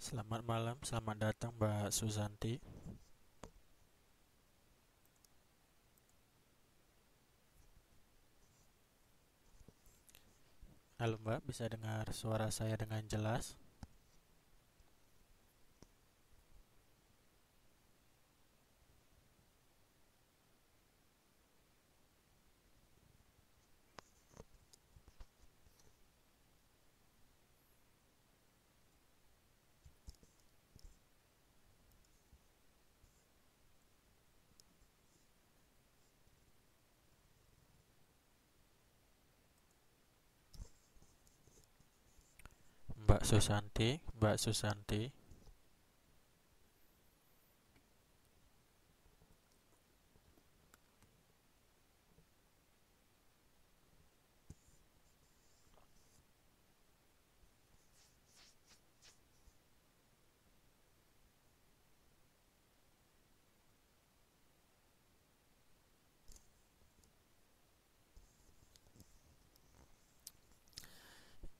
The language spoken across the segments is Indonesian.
Selamat malam, selamat datang Mbak Susanti. Halo Mbak, bisa dengar suara saya dengan jelas? Mbak Susanti, Mbak Susanti.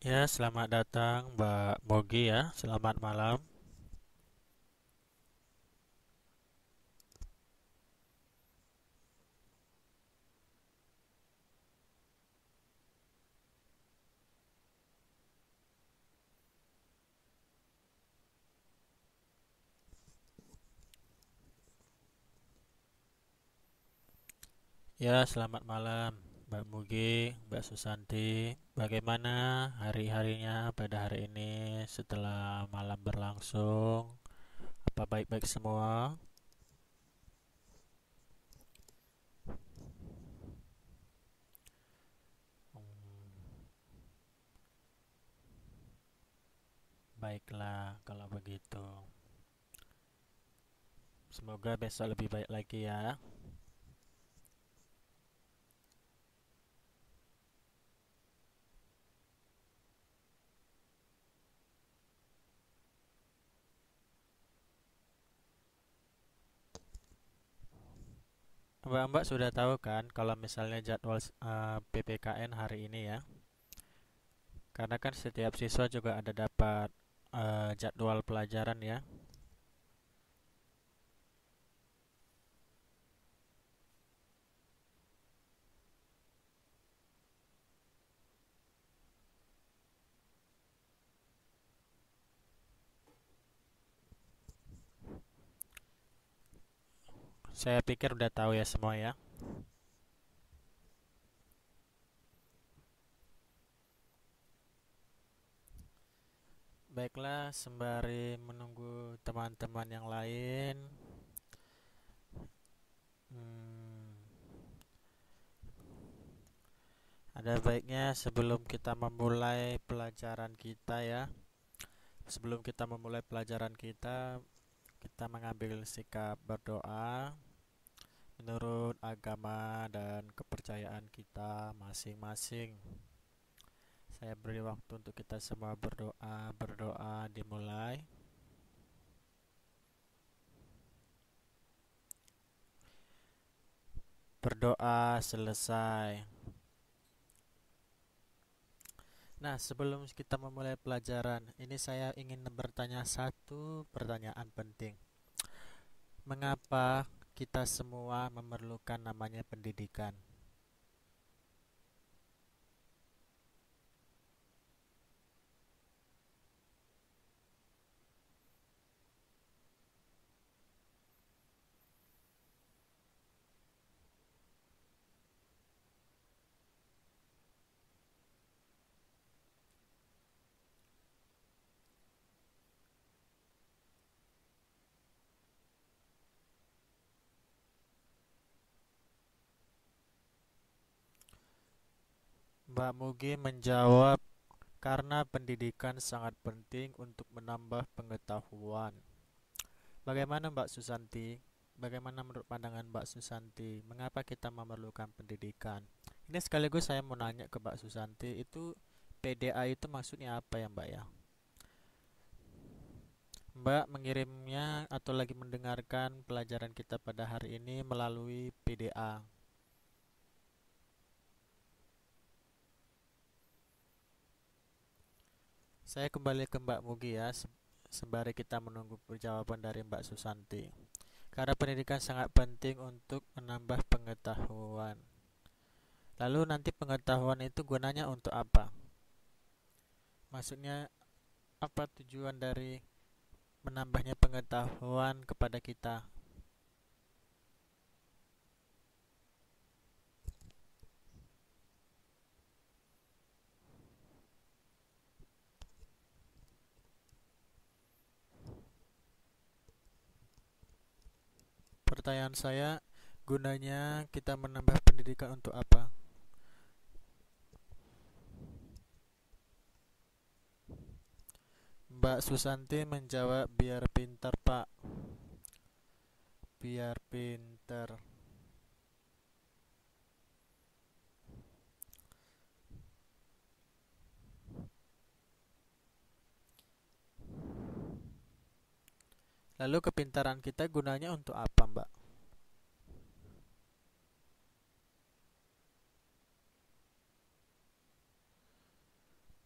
Ya, selamat datang Mbak Mogi ya. Selamat malam. Ya, selamat malam Mbak Mogi, Mbak Susanti. Bagaimana hari-harinya pada hari ini setelah malam berlangsung? Apa baik-baik semua? Hmm, baiklah kalau begitu. Semoga besok lebih baik lagi ya. Mbak-mbak sudah tahu kan kalau misalnya jadwal PPKN hari ini ya. Karena kan setiap siswa juga ada dapat jadwal pelajaran ya. Saya pikir udah tahu ya semua ya. Baiklah, sembari menunggu teman-teman yang lain, hmm, ada baiknya sebelum kita memulai pelajaran kita ya. Sebelum kita memulai pelajaran kita, kita mengambil sikap berdoa menurut agama dan kepercayaan kita masing-masing. Saya beri waktu untuk kita semua berdoa. Berdoa dimulai. Berdoa selesai. Nah, sebelum kita memulai pelajaran, ini saya ingin bertanya satu pertanyaan penting. Mengapa kita semua memerlukan namanya pendidikan? Mbak Mugi menjawab, karena pendidikan sangat penting untuk menambah pengetahuan. Bagaimana Mbak Susanti? Bagaimana menurut pandangan Mbak Susanti? Mengapa kita memerlukan pendidikan? Ini sekaligus saya mau nanya ke Mbak Susanti, itu PDA itu maksudnya apa ya Mbak ya? Mbak mengirimnya atau lagi mendengarkan pelajaran kita pada hari ini melalui PDA. Saya kembali ke Mbak Mugi ya. sembari kita menunggu jawaban dari Mbak Susanti. Karena pendidikan sangat penting untuk menambah pengetahuan. Lalu nanti pengetahuan itu gunanya untuk apa? Maksudnya apa tujuan dari menambahnya pengetahuan kepada kita? Pertanyaan saya, gunanya kita menambah pendidikan untuk apa? Mbak Susanti menjawab, biar pintar, Pak. Biar pintar. Lalu kepintaran kita gunanya untuk apa, Mbak?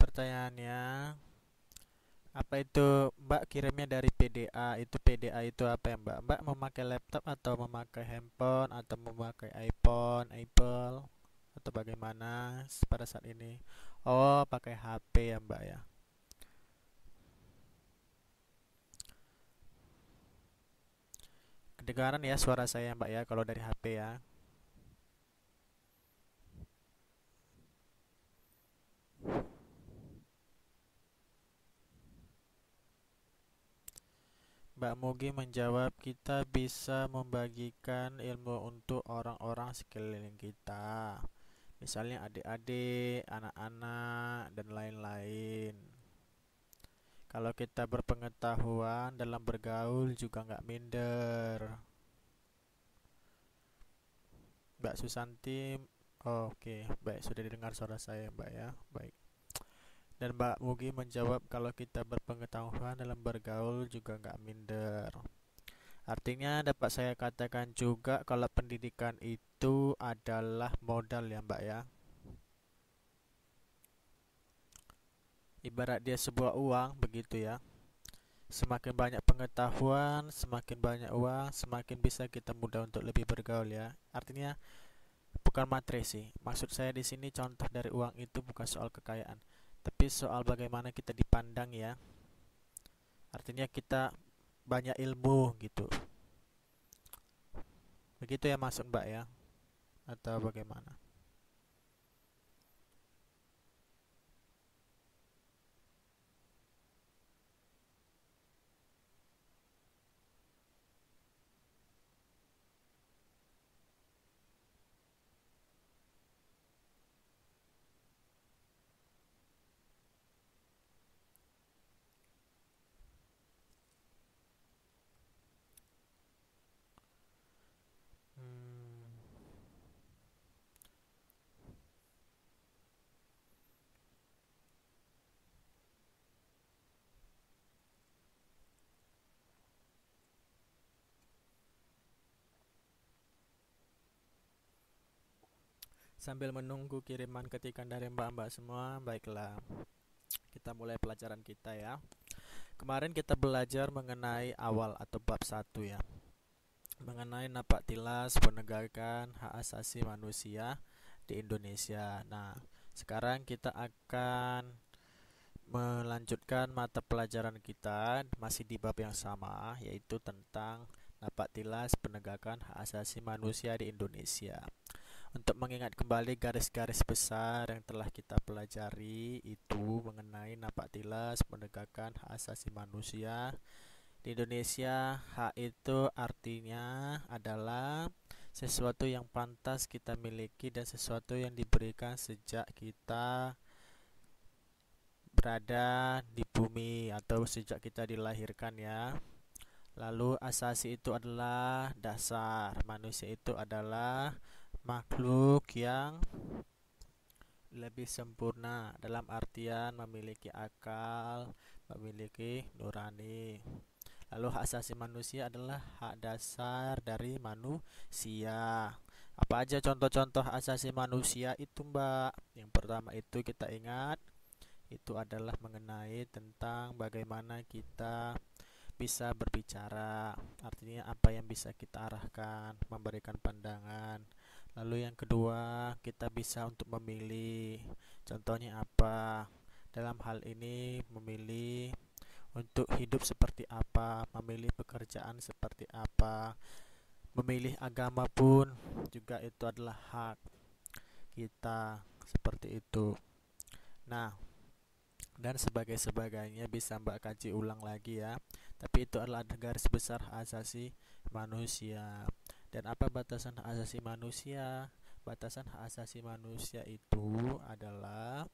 Pertanyaannya, apa itu Mbak kirimnya dari PDA? Itu PDA itu apa ya, Mbak? Mbak memakai laptop atau memakai handphone atau memakai iPhone, Apple atau bagaimana pada saat ini? Oh, pakai HP ya, Mbak ya. Kedengaran ya suara saya, Mbak ya, kalau dari HP ya. Mbak Mugi menjawab, kita bisa membagikan ilmu untuk orang-orang sekeliling kita. Misalnya adik-adik, anak-anak, dan lain-lain. Kalau kita berpengetahuan dalam bergaul juga nggak minder. Mbak Susanti, oh, oke, baik, sudah didengar suara saya, Mbak ya. Baik. Dan Mbak Mugi menjawab, kalau kita berpengetahuan dalam bergaul juga nggak minder. Artinya dapat saya katakan juga kalau pendidikan itu adalah modal ya, Mbak ya. Ibarat dia sebuah uang begitu ya. Semakin banyak pengetahuan, semakin banyak uang, semakin bisa kita mudah untuk lebih bergaul ya. Artinya bukan materi sih. Maksud saya di sini contoh dari uang itu bukan soal kekayaan, tapi soal bagaimana kita dipandang ya. Artinya kita banyak ilmu gitu. Begitu ya maksud Mbak ya, atau bagaimana? Hmm, Sambil menunggu kiriman ketikan dari mbak-mbak semua, baiklah, kita mulai pelajaran kita ya. Kemarin kita belajar mengenai awal atau bab satu ya, mengenai napak tilas penegakan hak asasi manusia di Indonesia. Nah, sekarang kita akan melanjutkan mata pelajaran kita masih di bab yang sama, yaitu tentang napak tilas penegakan hak asasi manusia di Indonesia. Untuk mengingat kembali garis-garis besar yang telah kita pelajari itu mengenai napak tilas penegakan hak asasi manusia di Indonesia. Hak itu artinya adalah sesuatu yang pantas kita miliki dan sesuatu yang diberikan sejak kita berada di bumi atau sejak kita dilahirkan ya. Lalu asasi itu adalah dasar. Manusia itu adalah makhluk yang lebih sempurna dalam artian memiliki akal, memiliki nurani. Lalu hak asasi manusia adalah hak dasar dari manusia. Apa aja contoh-contoh hak asasi manusia itu, Mbak? Yang pertama itu kita ingat, itu itu adalah mengenai tentang bagaimana kita bisa berbicara, artinya apa yang bisa kita arahkan, memberikan pandangan. Lalu yang kedua, kita bisa untuk memilih. Contohnya apa? Dalam hal ini memilih untuk hidup seperti apa, memilih pekerjaan seperti apa, memilih agama pun juga itu adalah hak kita, seperti itu. Nah, dan sebagainya bisa Mbak kaji ulang lagi ya. Tapi itu adalah garis besar hak asasi manusia. Dan apa batasan hak asasi manusia? Batasan hak asasi manusia itu adalah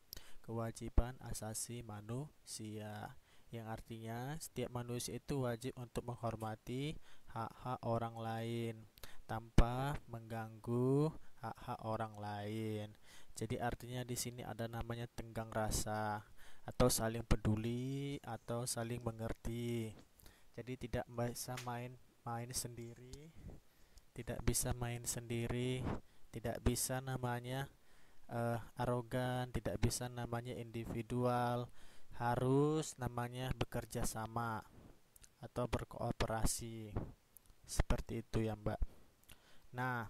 kewajiban asasi manusia, yang artinya setiap manusia itu wajib untuk menghormati hak-hak orang lain tanpa mengganggu hak-hak orang lain. Jadi artinya di sini ada namanya tenggang rasa atau saling peduli atau saling mengerti. Jadi tidak bisa main sendiri, tidak bisa main sendiri, tidak bisa namanya arogan, tidak bisa namanya individual, harus namanya bekerja sama atau berkooperasi. Seperti itu ya, Mbak. Nah,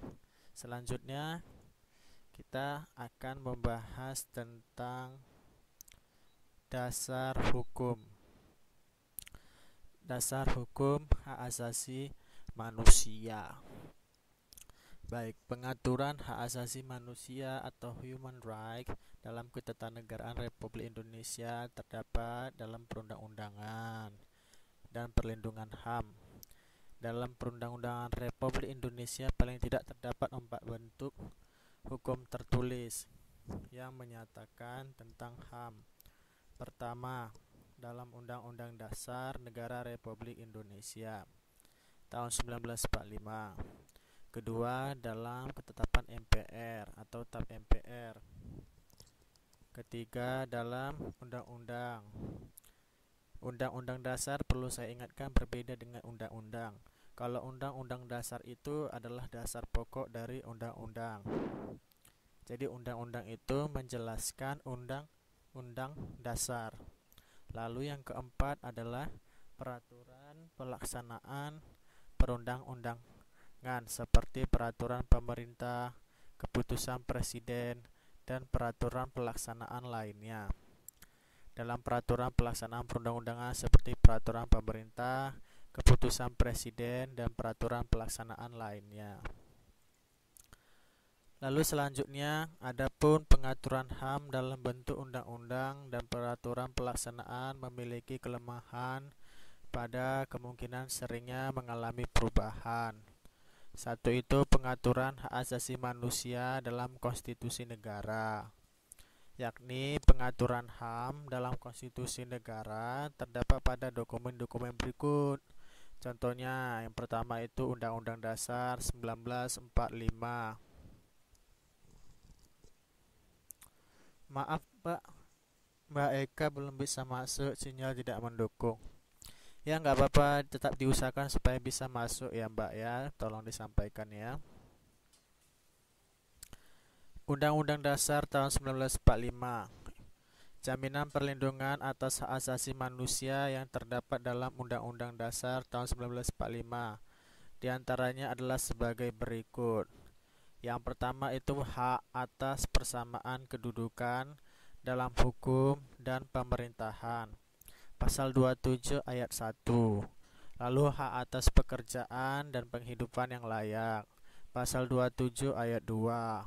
selanjutnya kita akan membahas tentang dasar hukum. Dasar hukum hak asasi manusia. Baik, pengaturan hak asasi manusia atau human right dalam Ketatanegaraan Republik Indonesia terdapat dalam perundang-undangan dan perlindungan HAM. Dalam Perundang-undangan Republik Indonesia paling tidak terdapat 4 bentuk hukum tertulis yang menyatakan tentang HAM. Pertama, dalam Undang-Undang Dasar Negara Republik Indonesia tahun 1945. Kedua, dalam ketetapan MPR atau TAP MPR. Ketiga, dalam undang-undang. Undang-undang dasar perlu saya ingatkan berbeda dengan undang-undang. Kalau undang-undang dasar itu adalah dasar pokok dari undang-undang. Jadi undang-undang itu menjelaskan undang-undang dasar. Lalu yang keempat adalah peraturan pelaksanaan perundang-undangan seperti peraturan pemerintah, keputusan presiden, dan peraturan pelaksanaan lainnya. Dalam peraturan pelaksanaan perundang-undangan seperti peraturan pemerintah, keputusan presiden, dan peraturan pelaksanaan lainnya. Lalu selanjutnya, adapun pengaturan HAM dalam bentuk undang-undang dan peraturan pelaksanaan memiliki kelemahan pada kemungkinan seringnya mengalami perubahan. Satu itu pengaturan hak asasi manusia dalam konstitusi negara, yakni pengaturan HAM dalam konstitusi negara terdapat pada dokumen-dokumen berikut. Contohnya, yang pertama itu Undang-Undang Dasar 1945. Maaf Mbak Eka belum bisa masuk, sinyal tidak mendukung. Ya nggak apa-apa, tetap diusahakan supaya bisa masuk ya Mbak ya, tolong disampaikan ya. Undang-Undang Dasar tahun 1945. Jaminan perlindungan atas hak asasi manusia yang terdapat dalam Undang-Undang Dasar tahun 1945. Di antaranya adalah sebagai berikut. Yang pertama itu hak atas persamaan kedudukan dalam hukum dan pemerintahan. Pasal 27 ayat 1. Lalu hak atas pekerjaan dan penghidupan yang layak. Pasal 27 ayat 2.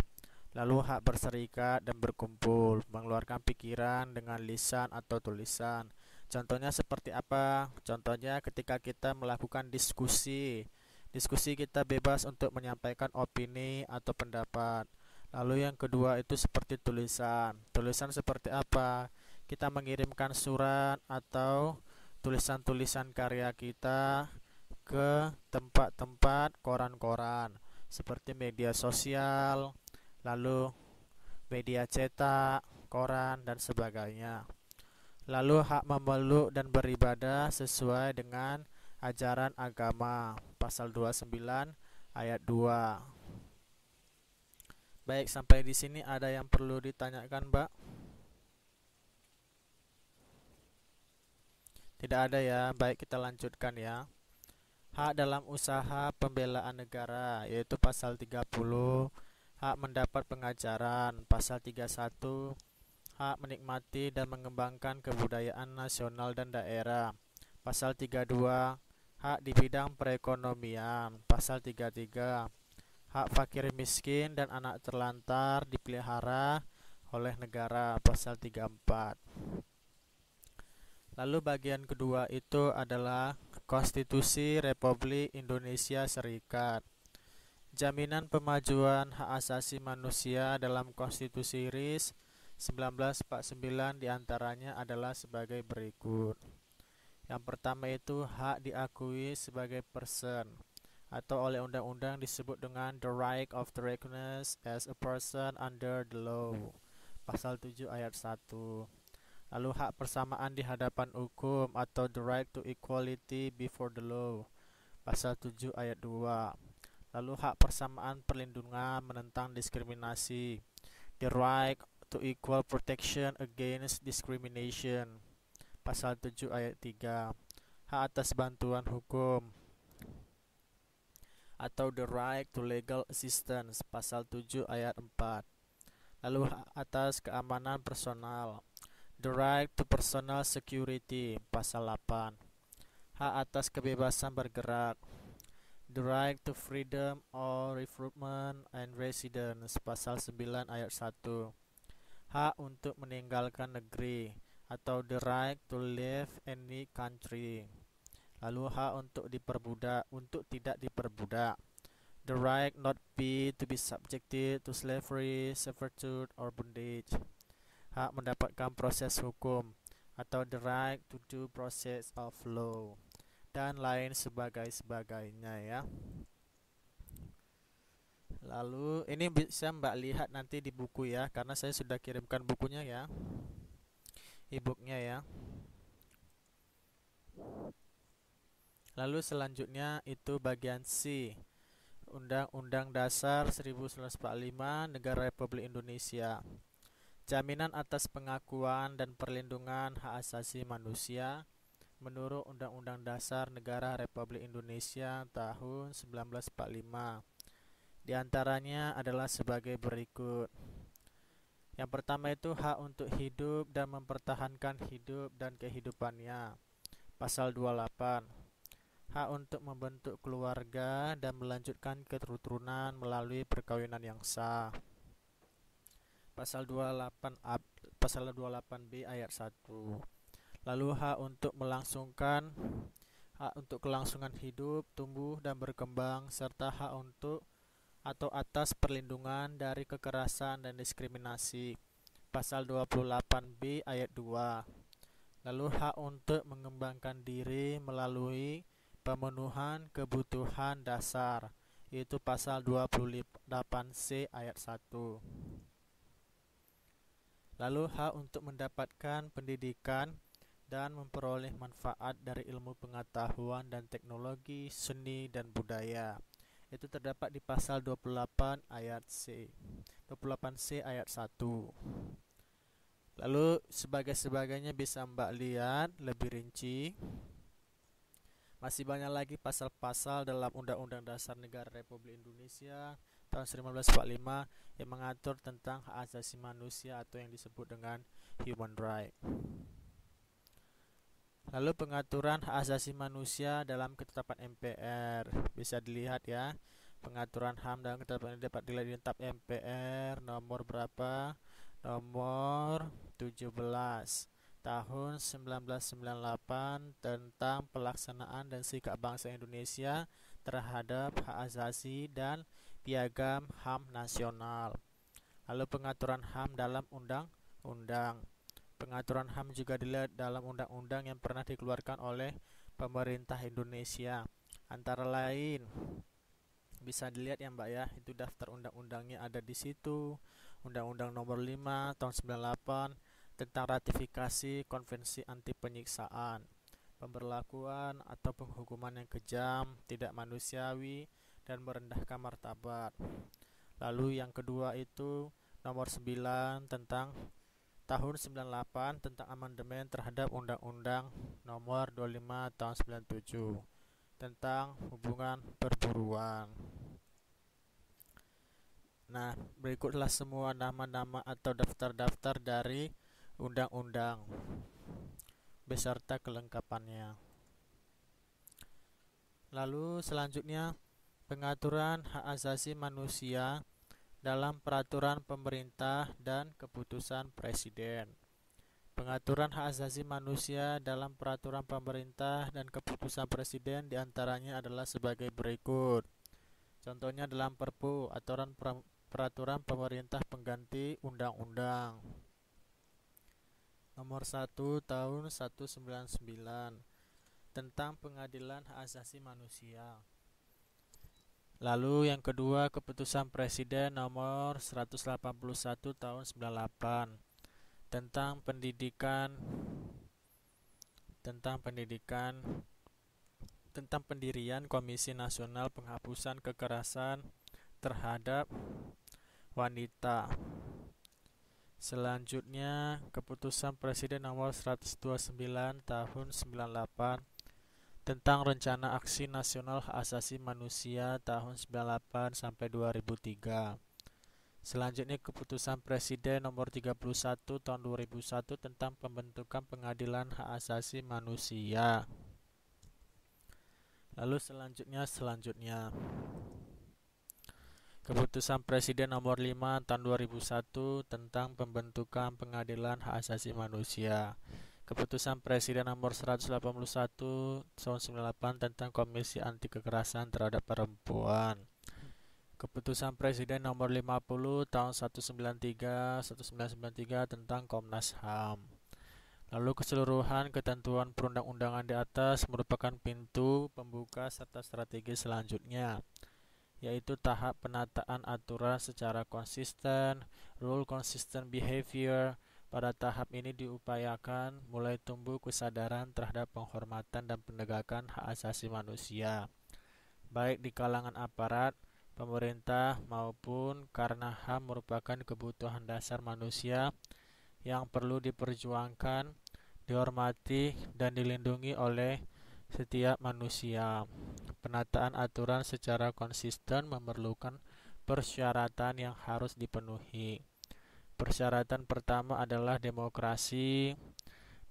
Lalu hak berserikat dan berkumpul, mengeluarkan pikiran dengan lisan atau tulisan. Contohnya seperti apa? Contohnya ketika kita melakukan diskusi. Diskusi kita bebas untuk menyampaikan opini atau pendapat. Lalu yang kedua itu seperti tulisan. Tulisan seperti apa? Kita mengirimkan surat atau tulisan-tulisan karya kita ke tempat-tempat koran-koran seperti media sosial, lalu media cetak, koran, dan sebagainya. Lalu hak memeluk dan beribadah sesuai dengan ajaran agama, pasal 29 ayat 2. Baik, sampai di sini ada yang perlu ditanyakan, Mbak? Tidak ada ya. Baik, kita lanjutkan ya. Hak dalam usaha pembelaan negara yaitu pasal 30, hak mendapat pengajaran pasal 31, hak menikmati dan mengembangkan kebudayaan nasional dan daerah pasal 32, hak di bidang perekonomian pasal 33, hak fakir miskin dan anak terlantar dipelihara oleh negara pasal 34. Lalu bagian kedua itu adalah Konstitusi Republik Indonesia Serikat. Jaminan pemajuan hak asasi manusia dalam Konstitusi RIS 1949 diantaranya adalah sebagai berikut. Yang pertama itu hak diakui sebagai person atau oleh undang-undang disebut dengan the right of the recognized as a person under the law. Pasal 7 ayat 1. Lalu hak persamaan di hadapan hukum atau the right to equality before the law. Pasal 7 ayat 2. Lalu hak persamaan perlindungan menentang diskriminasi. The right to equal protection against discrimination. Pasal 7 ayat 3. Hak atas bantuan hukum atau the right to legal assistance. Pasal 7 ayat 4. Lalu hak atas keamanan personal. The right to personal security. Pasal 8. Hak atas kebebasan bergerak. The right to freedom of recruitment and residence. Pasal 9 ayat 1. Hak untuk meninggalkan negeri atau the right to leave any country. Lalu hak untuk tidak diperbudak. The right not to be subjected to slavery, servitude, or bondage. Hak mendapatkan proses hukum atau the right to due process of law, dan lain sebagainya ya. Lalu ini bisa Mbak lihat nanti di buku ya, karena saya sudah kirimkan bukunya ya, e-booknya ya. Lalu selanjutnya itu bagian C, Undang-Undang Dasar 1945 Negara Republik Indonesia. Jaminan atas pengakuan dan perlindungan hak asasi manusia menurut Undang-Undang Dasar Negara Republik Indonesia tahun 1945. Di antaranya adalah sebagai berikut. Yang pertama itu hak untuk hidup dan mempertahankan hidup dan kehidupannya. Pasal 28. Hak untuk membentuk keluarga dan melanjutkan keturunan melalui perkawinan yang sah. Pasal 28B ayat 1. Lalu hak untuk kelangsungan hidup, tumbuh dan berkembang, serta hak untuk atau atas perlindungan dari kekerasan dan diskriminasi. Pasal 28B ayat 2. Lalu hak untuk mengembangkan diri melalui pemenuhan kebutuhan dasar, yaitu pasal 28C ayat 1. Lalu hak untuk mendapatkan pendidikan dan memperoleh manfaat dari ilmu pengetahuan dan teknologi, seni dan budaya. Itu terdapat di pasal 28 ayat C. 28C ayat 1. Lalu sebagainya bisa Mbak lihat lebih rinci. Masih banyak lagi pasal-pasal dalam Undang-Undang Dasar Negara Republik Indonesia tahun 1945 yang mengatur tentang hak asasi manusia atau yang disebut dengan human right. Lalu pengaturan hak asasi manusia dalam ketetapan MPR bisa dilihat ya. Pengaturan HAM dalam ketetapan ini dapat dilihat di Tab MPR nomor berapa? Nomor 17 tahun 1998 tentang pelaksanaan dan sikap bangsa Indonesia terhadap hak asasi dan piagam HAM nasional. Lalu pengaturan HAM dalam undang-undang. Pengaturan HAM juga dilihat dalam undang-undang yang pernah dikeluarkan oleh pemerintah Indonesia. Antara lain bisa dilihat ya Mbak ya, itu daftar undang-undangnya ada di situ. Undang-Undang Nomor 5 tahun 98 tentang ratifikasi Konvensi Anti Penyiksaan, pemberlakuan atau penghukuman yang kejam, tidak manusiawi dan merendahkan martabat. Lalu yang kedua itu nomor 9 tentang tahun 98 tentang amandemen terhadap Undang-Undang Nomor 25 tahun 97 tentang hubungan perburuan. Nah, berikutlah semua nama-nama atau daftar-daftar dari undang-undang beserta kelengkapannya. Lalu selanjutnya, pengaturan hak asasi manusia dalam peraturan pemerintah dan keputusan presiden. Pengaturan hak asasi manusia dalam peraturan pemerintah dan keputusan presiden diantaranya adalah sebagai berikut. Contohnya dalam Perpu, peraturan pemerintah pengganti undang-undang Nomor 1 tahun 199 tentang pengadilan hak asasi manusia. Lalu yang kedua, keputusan Presiden nomor 181 tahun 98 tentang pendirian Komisi Nasional Penghapusan Kekerasan terhadap Wanita. Selanjutnya, keputusan Presiden nomor 129 tahun 98 tentang Rencana Aksi Nasional Hak Asasi Manusia tahun 98 sampai 2003. Selanjutnya, keputusan Presiden nomor 31 tahun 2001 tentang pembentukan Pengadilan Hak Asasi Manusia. Lalu selanjutnya Keputusan Presiden nomor 5 tahun 2001 tentang pembentukan Pengadilan Hak Asasi Manusia. Keputusan Presiden nomor 181 tahun 98 tentang Komisi Anti Kekerasan Terhadap Perempuan. Keputusan Presiden nomor 50 tahun 1993 tentang Komnas HAM. Lalu keseluruhan ketentuan perundang-undangan di atas merupakan pintu pembuka serta strategi selanjutnya, yaitu tahap penataan aturan secara konsisten, rule consistent behavior. Pada tahap ini diupayakan mulai tumbuh kesadaran terhadap penghormatan dan penegakan hak asasi manusia, baik di kalangan aparat, pemerintah maupun karena HAM merupakan kebutuhan dasar manusia yang perlu diperjuangkan, dihormati, dan dilindungi oleh setiap manusia. Penataan aturan secara konsisten memerlukan persyaratan yang harus dipenuhi. Persyaratan pertama adalah demokrasi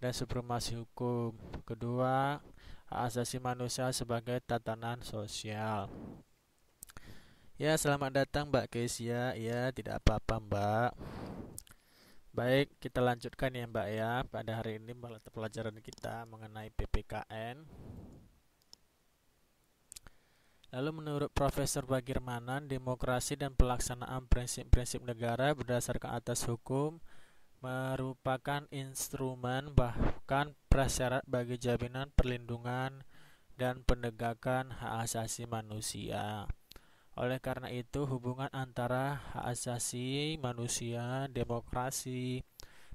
dan supremasi hukum. Kedua, hak asasi manusia sebagai tatanan sosial. Ya, selamat datang Mbak Kesia. Ya, tidak apa-apa Mbak. Baik, kita lanjutkan ya Mbak ya. Pada hari ini mata pelajaran kita mengenai PPKN. Lalu menurut Profesor Bagirmanan, demokrasi dan pelaksanaan prinsip-prinsip negara berdasarkan atas hukum merupakan instrumen bahkan prasyarat bagi jaminan perlindungan dan penegakan hak asasi manusia. Oleh karena itu, hubungan antara hak asasi manusia, demokrasi,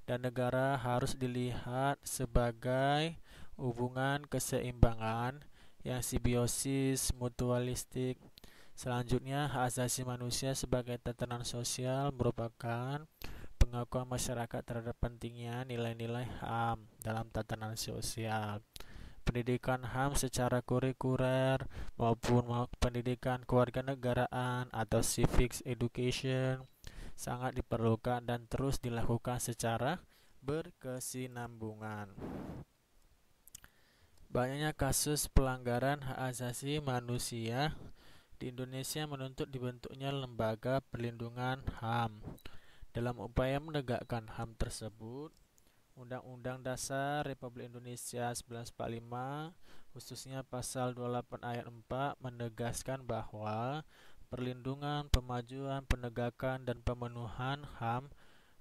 dan negara harus dilihat sebagai hubungan keseimbangan yang simbiosis mutualistik. Selanjutnya, hak asasi manusia sebagai tatanan sosial merupakan pengakuan masyarakat terhadap pentingnya nilai-nilai HAM dalam tatanan sosial. Pendidikan HAM secara kurikuler maupun pendidikan kewarganegaraan atau civics education sangat diperlukan dan terus dilakukan secara berkesinambungan. Banyaknya kasus pelanggaran hak asasi manusia di Indonesia menuntut dibentuknya lembaga perlindungan HAM. Dalam upaya menegakkan HAM tersebut, Undang-Undang Dasar Republik Indonesia 1945, khususnya pasal 28 ayat 4, menegaskan bahwa perlindungan, pemajuan, penegakan, dan pemenuhan HAM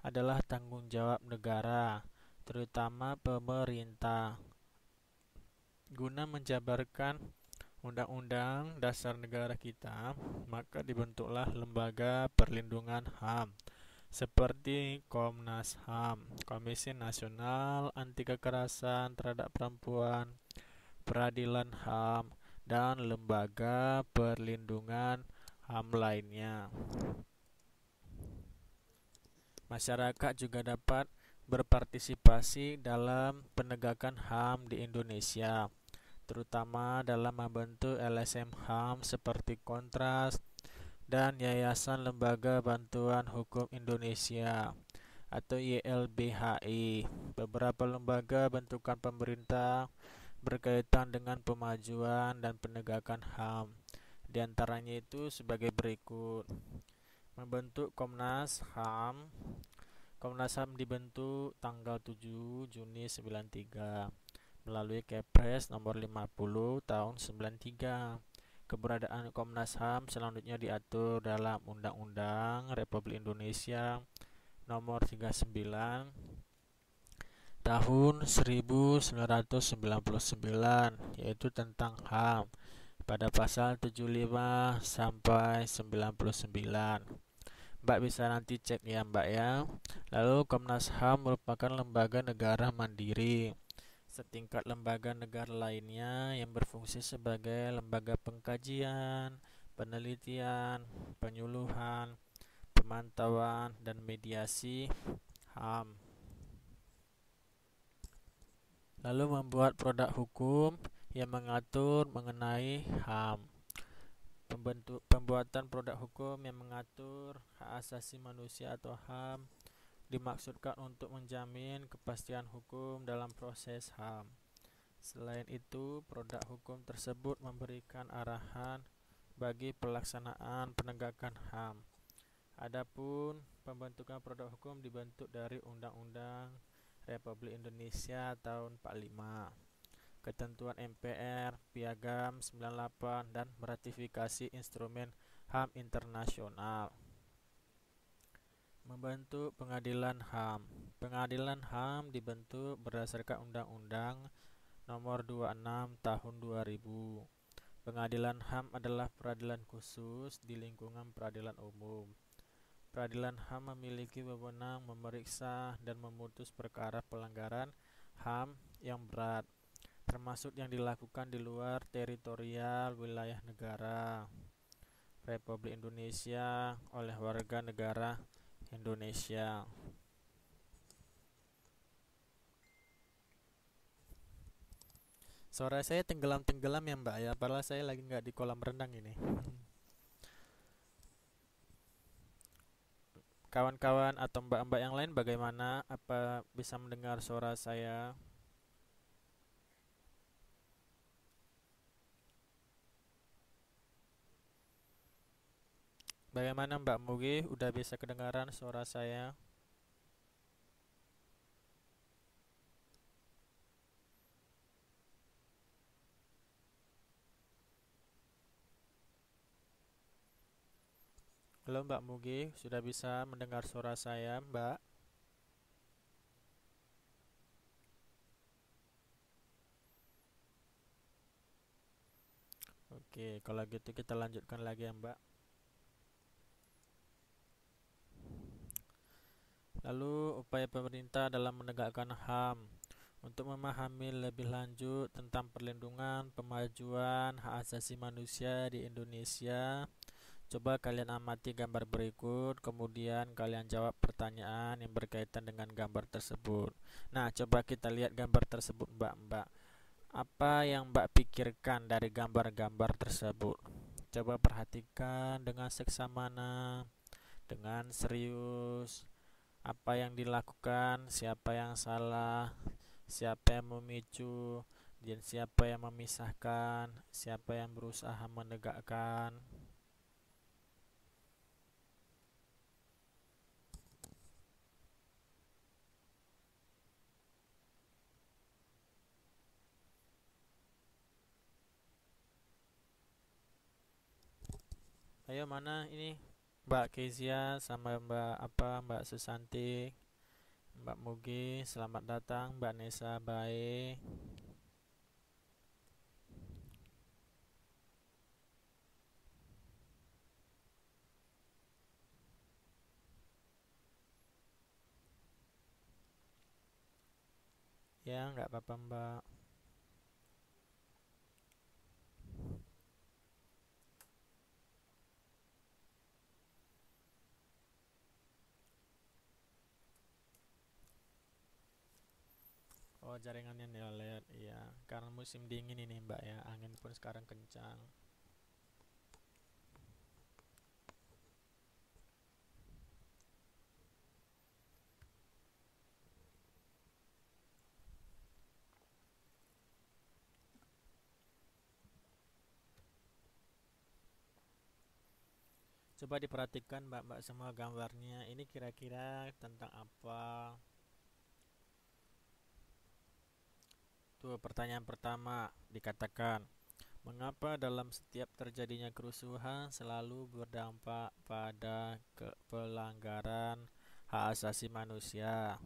adalah tanggung jawab negara, terutama pemerintah. Guna menjabarkan Undang-Undang Dasar Negara kita, maka dibentuklah Lembaga Perlindungan HAM, seperti Komnas HAM, Komisi Nasional Anti Kekerasan Terhadap Perempuan, Peradilan HAM, dan Lembaga Perlindungan HAM lainnya. Masyarakat juga dapat berpartisipasi dalam penegakan HAM di Indonesia, terutama dalam membentuk LSM HAM seperti Kontras dan Yayasan Lembaga Bantuan Hukum Indonesia atau YLBHI. Beberapa lembaga bentukan pemerintah berkaitan dengan pemajuan dan penegakan HAM. Di antaranya itu sebagai berikut. Membentuk Komnas HAM. Komnas HAM dibentuk tanggal 7 Juni 93 melalui Kepres nomor 50 tahun 93. Keberadaan Komnas HAM selanjutnya diatur dalam Undang-Undang Republik Indonesia nomor 39 tahun 1999, yaitu tentang HAM pada pasal 75 sampai 99. Mbak bisa nanti cek ya Mbak ya. Lalu Komnas HAM merupakan lembaga negara mandiri setingkat lembaga negara lainnya yang berfungsi sebagai lembaga pengkajian, penelitian, penyuluhan, pemantauan, dan mediasi HAM. Lalu membuat produk hukum yang mengatur mengenai HAM. Pembuatan produk hukum yang mengatur hak asasi manusia atau HAM dimaksudkan untuk menjamin kepastian hukum dalam proses HAM. Selain itu, produk hukum tersebut memberikan arahan bagi pelaksanaan penegakan HAM. Adapun pembentukan produk hukum dibentuk dari Undang-Undang Republik Indonesia tahun 45, ketentuan MPR, Piagam 98, dan meratifikasi instrumen HAM internasional. Membentuk Pengadilan HAM. Pengadilan HAM dibentuk berdasarkan Undang-Undang Nomor 26 Tahun 2000. Pengadilan HAM adalah peradilan khusus di lingkungan peradilan umum. Peradilan HAM memiliki wewenang memeriksa dan memutus perkara pelanggaran HAM yang berat, termasuk yang dilakukan di luar teritorial wilayah negara Republik Indonesia oleh warga negara Indonesia. Suara saya tenggelam-tenggelam ya Mbak ya, padahal saya lagi nggak di kolam renang ini. Kawan-kawan atau mbak-mbak yang lain bagaimana? Apa bisa mendengar suara saya? Bagaimana Mbak Mugi? Udah bisa kedengaran suara saya? Halo Mbak Mugi, sudah bisa mendengar suara saya Mbak? Oke, kalau gitu kita lanjutkan lagi ya Mbak. Lalu upaya pemerintah dalam menegakkan HAM. Untuk memahami lebih lanjut tentang perlindungan pemajuan hak asasi manusia di Indonesia, coba kalian amati gambar berikut, kemudian kalian jawab pertanyaan yang berkaitan dengan gambar tersebut. Nah, coba kita lihat gambar tersebut Mbak-mbak. Apa yang Mbak pikirkan dari gambar-gambar tersebut? Coba perhatikan dengan seksama, dengan serius, apa yang dilakukan, siapa yang salah, siapa yang memicu, dan siapa yang memisahkan, siapa yang berusaha menegakkan. Ayo mana ini Mbak Kezia sama Mbak Susanti, Mbak Mugi, selamat datang Mbak Nesa Bae. Ya nggak apa-apa Mbak. Oh, jaringannya nih OLED, iya. Karena musim dingin ini Mbak ya, angin pun sekarang kencang. Coba diperhatikan Mbak-mbak semua gambarnya. Ini kira-kira tentang apa? Tuh, pertanyaan pertama dikatakan, mengapa dalam setiap terjadinya kerusuhan selalu berdampak pada pelanggaran hak asasi manusia?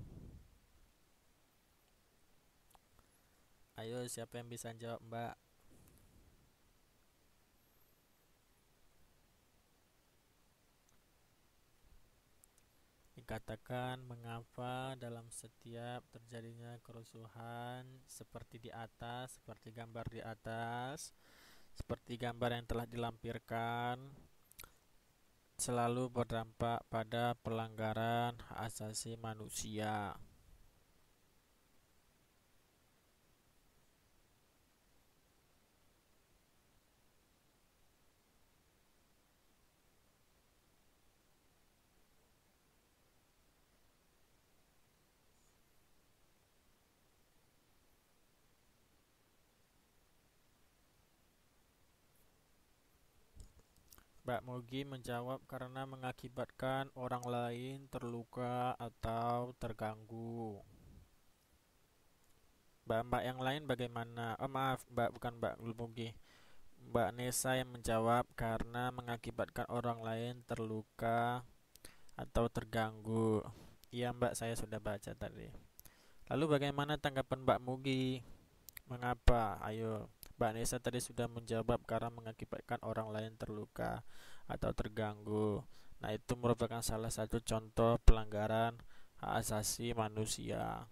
Ayo, siapa yang bisa jawab, Mbak? Dikatakan mengapa dalam setiap terjadinya kerusuhan seperti di atas, seperti gambar di atas, seperti gambar yang telah dilampirkan, selalu berdampak pada pelanggaran hak asasi manusia. Mbak Mugi menjawab karena mengakibatkan orang lain terluka atau terganggu. Mbak-mbak yang lain bagaimana? Oh maaf, Mbak bukan Mbak Mugi. Mbak Nesa yang menjawab karena mengakibatkan orang lain terluka atau terganggu. Iya Mbak, saya sudah baca tadi. Lalu bagaimana tanggapan Mbak Mugi? Mengapa? Ayo, Mbak Nesa tadi sudah menjawab karena mengakibatkan orang lain terluka atau terganggu. Nah, itu merupakan salah satu contoh pelanggaran hak asasi manusia.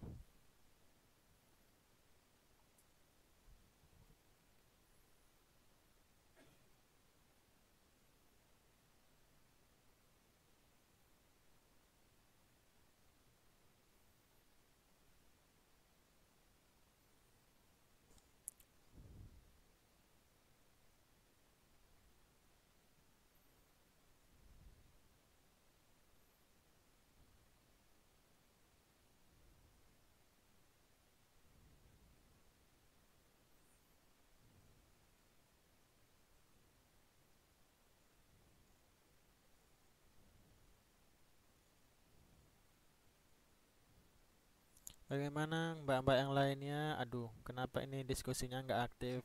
Bagaimana mbak-mbak yang lainnya? Aduh, kenapa ini diskusinya nggak aktif?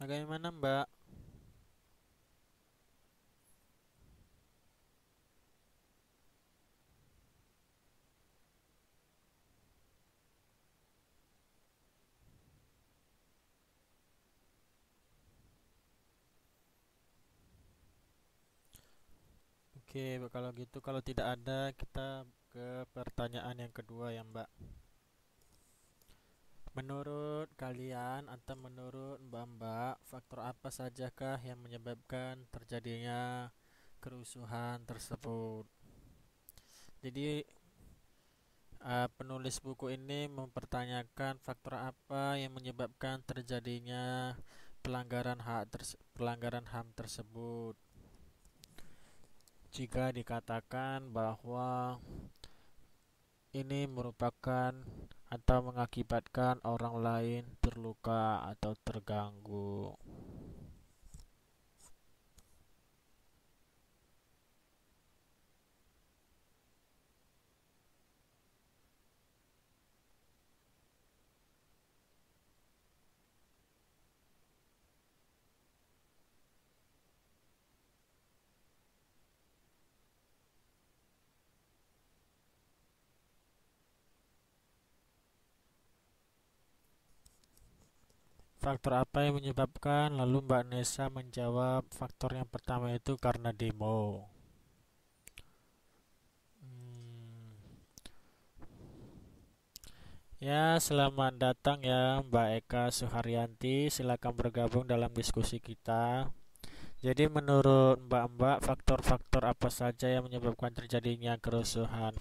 Bagaimana mbak? Oke, kalau gitu kalau tidak ada kita ke pertanyaan yang kedua ya mbak. Menurut kalian atau menurut mbak-mbak, faktor apa sajakah yang menyebabkan terjadinya kerusuhan tersebut? Jadi penulis buku ini mempertanyakan faktor apa yang menyebabkan terjadinya pelanggaran HAM tersebut. Jika dikatakan bahwa ini merupakan atau mengakibatkan orang lain terluka atau terganggu. Faktor apa yang menyebabkan? Lalu Mbak Nesa menjawab faktor yang pertama itu karena demo. Hmm, Ya, selamat datang ya Mbak Eka Suharyanti. Silakan bergabung dalam diskusi kita. Jadi menurut Mbak-Mbak, faktor-faktor apa saja yang menyebabkan terjadinya kerusuhan?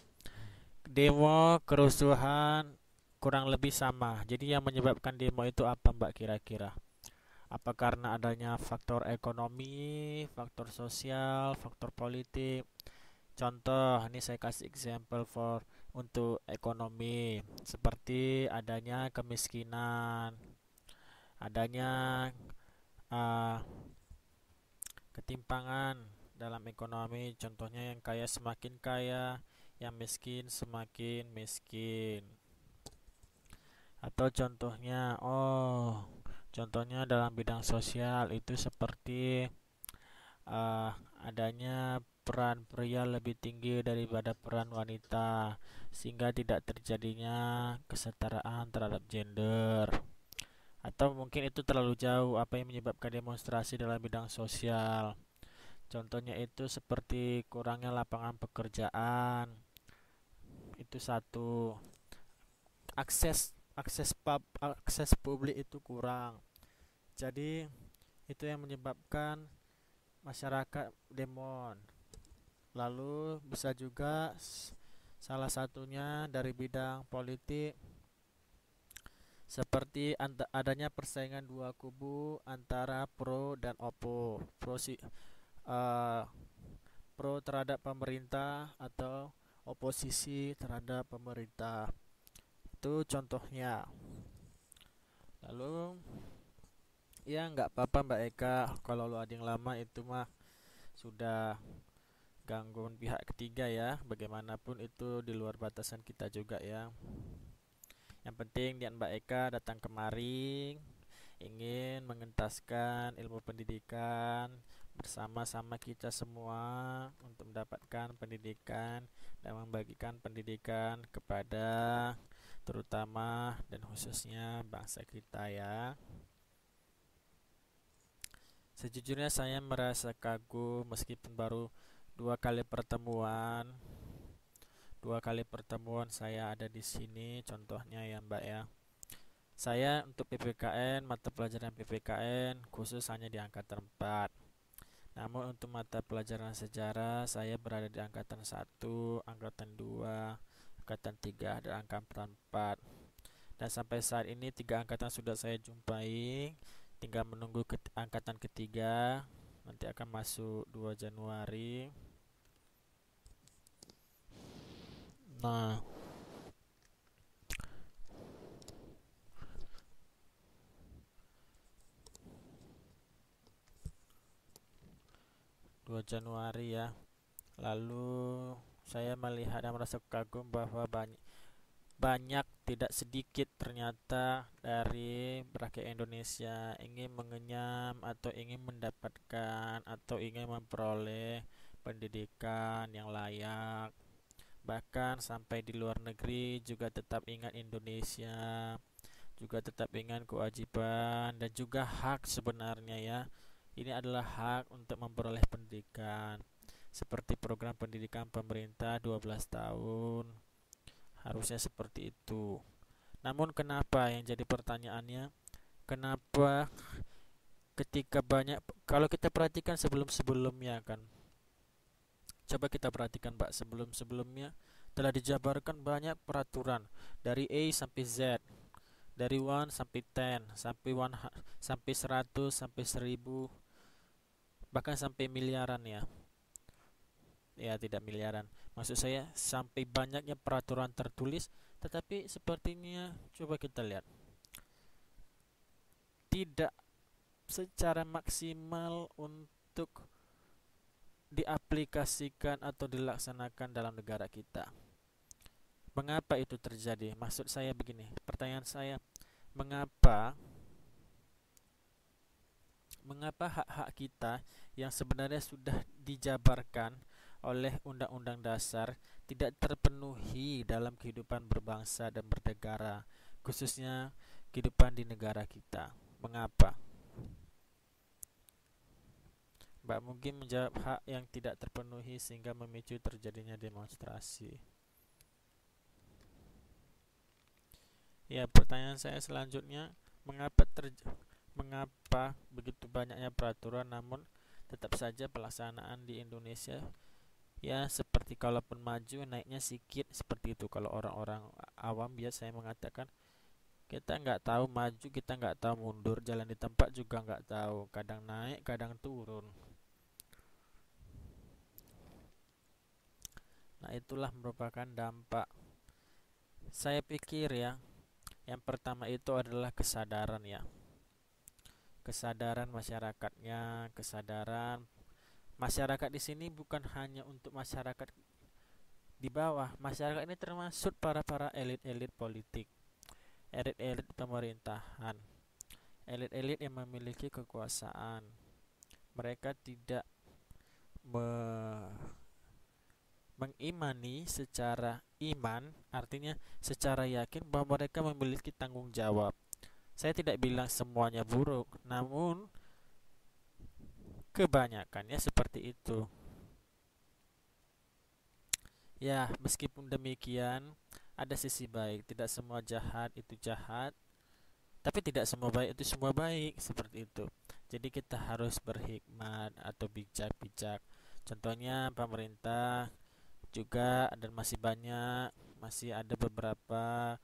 Demo, kerusuhan kurang lebih sama. Jadi yang menyebabkan demo itu apa Mbak kira-kira? Apa karena adanya faktor ekonomi, faktor sosial, faktor politik? Contoh, ini saya kasih example untuk ekonomi, seperti adanya kemiskinan, adanya uh, ketimpangan dalam ekonomi. Contohnya yang kaya semakin kaya, yang miskin semakin miskin. Atau contohnya dalam bidang sosial itu seperti uh, adanya peran pria lebih tinggi daripada peran wanita, sehingga tidak terjadinya kesetaraan terhadap gender. Atau mungkin itu terlalu jauh, apa yang menyebabkan demonstrasi dalam bidang sosial. Contohnya itu seperti kurangnya lapangan pekerjaan. Itu satu. Akses publik itu kurang. Jadi itu yang menyebabkan masyarakat demon. Lalu bisa juga salah satunya dari bidang politik, seperti adanya persaingan dua kubu antara pro dan opo. Eh, Pro terhadap pemerintah atau oposisi terhadap pemerintah. Itu contohnya. Lalu ya nggak apa-apa Mbak Eka, kalau lu ada yang lama itu mah sudah gangguan pihak ketiga ya. Bagaimanapun itu di luar batasan kita juga ya. Yang penting niat Mbak Eka datang kemari ingin mengentaskan ilmu pendidikan bersama-sama kita semua untuk mendapatkan pendidikan dan membagikan pendidikan kepada terutama dan khususnya bangsa kita ya. Sejujurnya saya merasa kagum meskipun baru dua kali pertemuan. Dua kali pertemuan saya ada di sini, contohnya ya Mbak ya. Saya untuk PPKN, mata pelajaran PPKN khusus hanya di angkatan 4. Namun untuk mata pelajaran sejarah saya berada di angkatan 1, angkatan 2, angkatan 3 dan angkatan 4. Dan sampai saat ini tiga angkatan sudah saya jumpai. Tinggal menunggu angkatan ketiga. Nanti akan masuk 2 Januari. Nah, 2 Januari ya. Lalu saya melihat dan merasa kagum bahwa banyak tidak sedikit ternyata dari rakyat Indonesia ingin mengenyam atau ingin mendapatkan atau ingin memperoleh pendidikan yang layak. Bahkan sampai di luar negeri juga tetap ingat Indonesia, juga tetap ingat kewajiban dan juga hak sebenarnya ya. Ini adalah hak untuk memperoleh pendidikan. Seperti program pendidikan pemerintah 12 tahun. Harusnya seperti itu. Namun kenapa yang jadi pertanyaannya, kenapa ketika banyak, kalau kita perhatikan sebelum-sebelumnya kan, coba kita perhatikan Mbak, sebelum-sebelumnya telah dijabarkan banyak peraturan dari A sampai Z, dari 1 sampai 10, sampai 100, sampai 1000, bahkan sampai miliaran ya. Ya, tidak miliaran. Maksud saya sampai banyaknya peraturan tertulis, tetapi sepertinya coba kita lihat tidak secara maksimal untuk diaplikasikan atau dilaksanakan dalam negara kita. Mengapa itu terjadi? Maksud saya begini, pertanyaan saya, mengapa mengapa hak-hak kita yang sebenarnya sudah dijabarkan oleh Undang-Undang Dasar tidak terpenuhi dalam kehidupan berbangsa dan bernegara, khususnya kehidupan di negara kita. Mengapa? Mbak mungkin menjawab hak yang tidak terpenuhi sehingga memicu terjadinya demonstrasi. Ya, pertanyaan saya selanjutnya, mengapa begitu banyaknya peraturan namun tetap saja pelaksanaan di Indonesia ya seperti kalaupun maju naiknya sedikit seperti itu. Kalau orang-orang awam biasanya mengatakan kita nggak tahu maju, kita nggak tahu mundur, jalan di tempat juga nggak tahu, kadang naik kadang turun. Nah, itulah merupakan dampak. Saya pikir ya, yang pertama itu adalah kesadaran ya. Kesadaran masyarakatnya, kesadaran masyarakat di sini bukan hanya untuk masyarakat di bawah. Masyarakat ini termasuk para elit-elit politik, elit-elit pemerintahan, elit-elit yang memiliki kekuasaan. Mereka tidak me- mengimani secara iman, artinya secara yakin bahwa mereka memiliki tanggung jawab. Saya tidak bilang semuanya buruk, namun kebanyakannya seperti itu. Ya, meskipun demikian, ada sisi baik. Tidak semua jahat itu jahat, tapi tidak semua baik itu semua baik, seperti itu. Jadi kita harus berhikmat atau bijak-bijak. Contohnya pemerintah juga, dan masih ada beberapa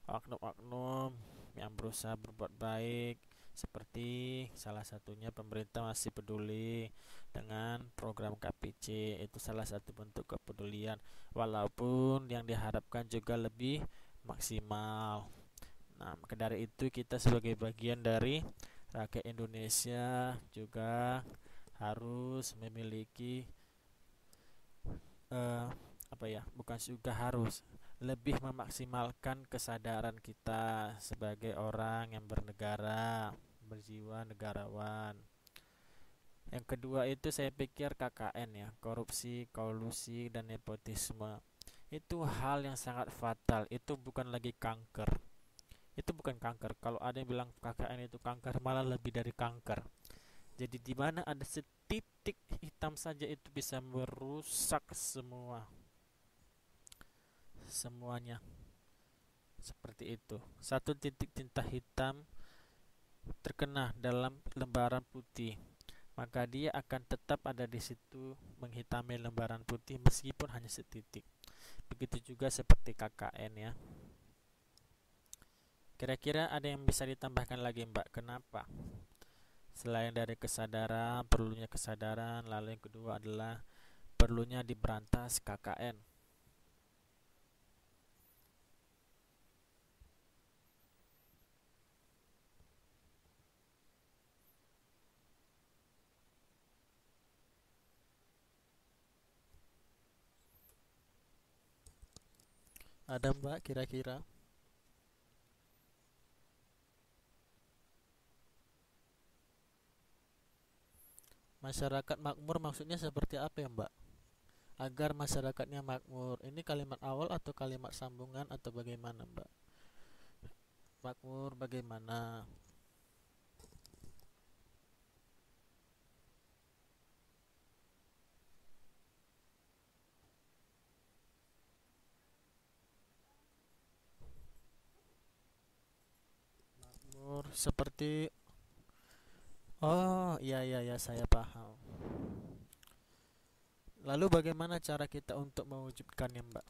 oknum-oknum yang berusaha berbuat baik, seperti salah satunya pemerintah masih peduli dengan program KPC. Itu salah satu bentuk kepedulian, walaupun yang diharapkan juga lebih maksimal. Nah, maka dari itu kita sebagai bagian dari rakyat Indonesia juga harus memiliki eh, apa ya? Bukan juga harus, lebih memaksimalkan kesadaran kita sebagai orang yang bernegara, berjiwa negarawan. Yang kedua itu saya pikir KKN ya, korupsi, kolusi dan nepotisme. Itu hal yang sangat fatal, itu bukan lagi kanker. Itu bukan kanker. Kalau ada yang bilang KKN itu kanker, malah lebih dari kanker. Jadi di mana ada setitik hitam saja itu bisa merusak semuanya. Seperti itu. Satu titik tinta hitam terkena dalam lembaran putih, maka dia akan tetap ada di situ menghitami lembaran putih meskipun hanya setitik. Begitu juga seperti KKN ya. Kira-kira ada yang bisa ditambahkan lagi, Mbak? Kenapa? Selain dari kesadaran, perlunya kesadaran, lalu yang kedua adalah perlunya diberantas KKN. Ada, Mbak, kira-kira? Masyarakat makmur maksudnya seperti apa ya, Mbak? Agar masyarakatnya makmur. Ini kalimat awal atau kalimat sambungan atau bagaimana, Mbak? Makmur bagaimana? Makmur seperti, oh, iya iya ya, saya paham. Lalu bagaimana cara kita untuk mewujudkannya, Mbak?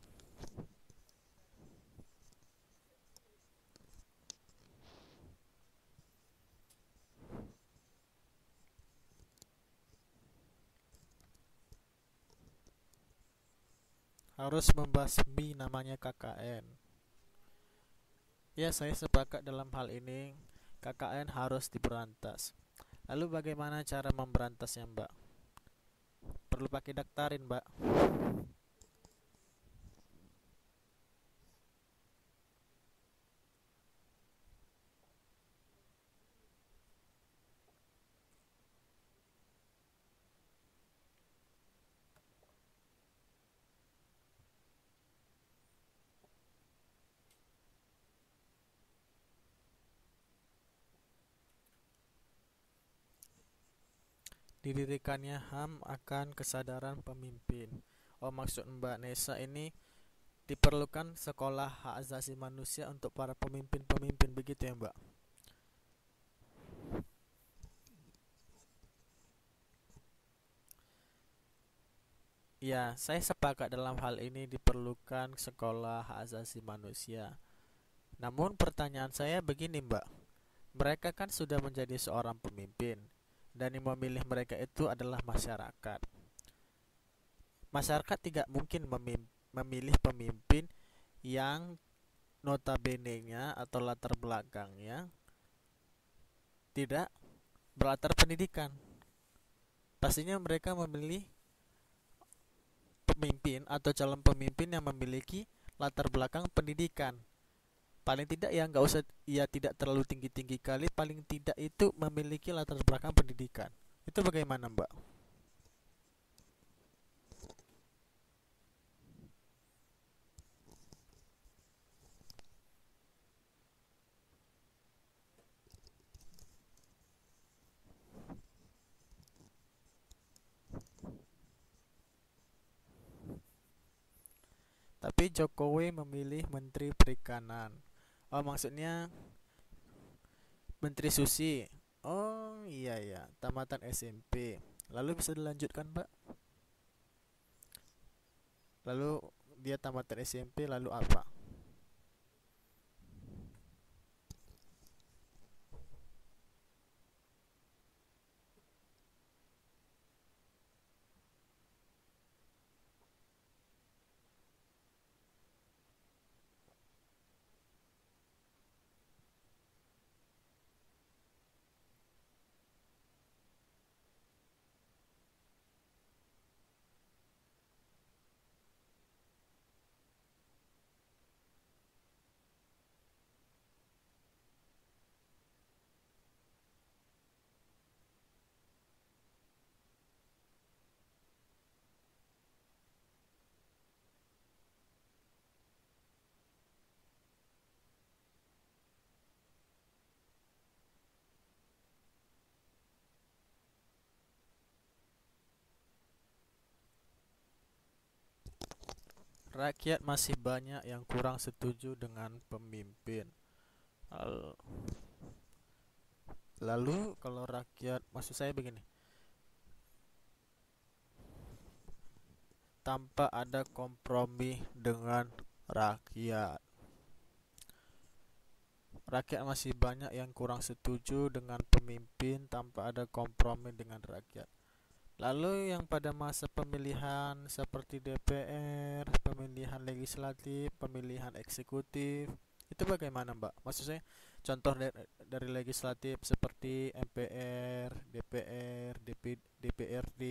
Harus membasmi namanya KKN. Ya, saya sepakat dalam hal ini. KKN harus diberantas. Lalu bagaimana cara memberantasnya, Mbak? Perlu pakai daktarin, Mbak. Didirikannya HAM akan kesadaran pemimpin. Oh, maksud Mbak Nesa ini diperlukan sekolah hak asasi manusia untuk para pemimpin-pemimpin, begitu ya Mbak? Ya, saya sepakat dalam hal ini diperlukan sekolah hak asasi manusia. Namun pertanyaan saya begini Mbak, mereka kan sudah menjadi seorang pemimpin dan yang memilih mereka itu adalah masyarakat. Masyarakat tidak mungkin memilih pemimpin yang notabene-nya atau latar belakangnya tidak berlatar pendidikan. Pastinya mereka memilih pemimpin atau calon pemimpin yang memiliki latar belakang pendidikan. Paling tidak ya nggak usah ya tidak terlalu tinggi-tinggi kali, paling tidak itu memiliki latar belakang pendidikan. Itu bagaimana, Mbak? Tapi Jokowi memilih Menteri Perikanan. Oh, maksudnya Menteri Susi. Oh, iya ya, tamatan SMP. Lalu bisa dilanjutkan, Mbak? Lalu dia tamatan SMP lalu apa? Rakyat masih banyak yang kurang setuju dengan pemimpin. Lalu kalau rakyat, maksud saya begini, tanpa ada kompromi dengan rakyat. Rakyat masih banyak yang kurang setuju dengan pemimpin tanpa ada kompromi dengan rakyat. Lalu yang pada masa pemilihan seperti DPR, pemilihan legislatif, pemilihan eksekutif, itu bagaimana Mbak? Maksud saya contoh dari legislatif seperti MPR, DPR, DPRD,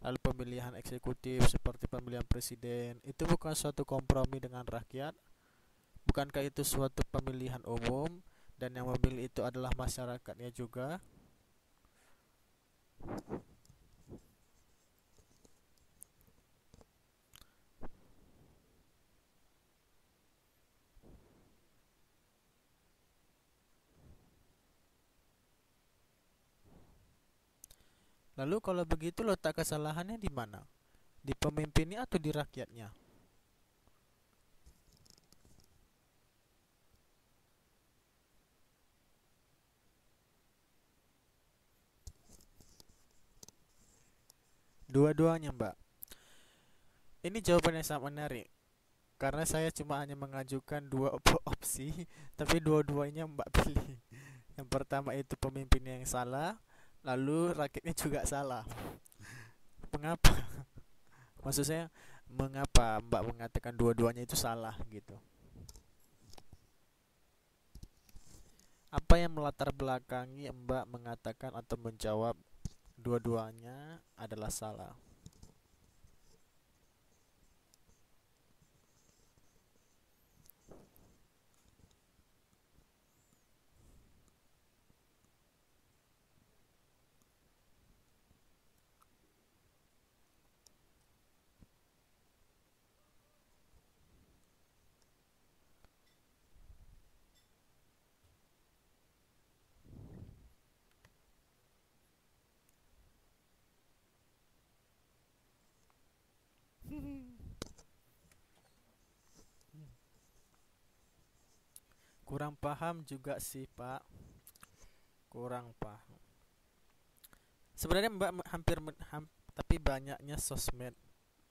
lalu pemilihan eksekutif seperti pemilihan presiden, itu bukan suatu kompromi dengan rakyat? Bukankah itu suatu pemilihan umum dan yang memilih itu adalah masyarakatnya juga? Lalu kalau begitu letak kesalahannya di mana? Di pemimpinnya atau di rakyatnya? Dua-duanya, Mbak. Ini jawaban yang sangat menarik karena saya cuma hanya mengajukan dua opsi, tapi dua-duanya Mbak pilih. Yang pertama itu pemimpinnya yang salah, lalu rakyatnya juga salah. Mengapa? Maksud saya, mengapa Mbak mengatakan dua-duanya itu salah gitu? Apa yang melatar belakangi Mbak mengatakan atau menjawab dua-duanya adalah salah? Kurang paham juga sih Pak, kurang paham. Sebenarnya Mbak tapi banyaknya sosmed.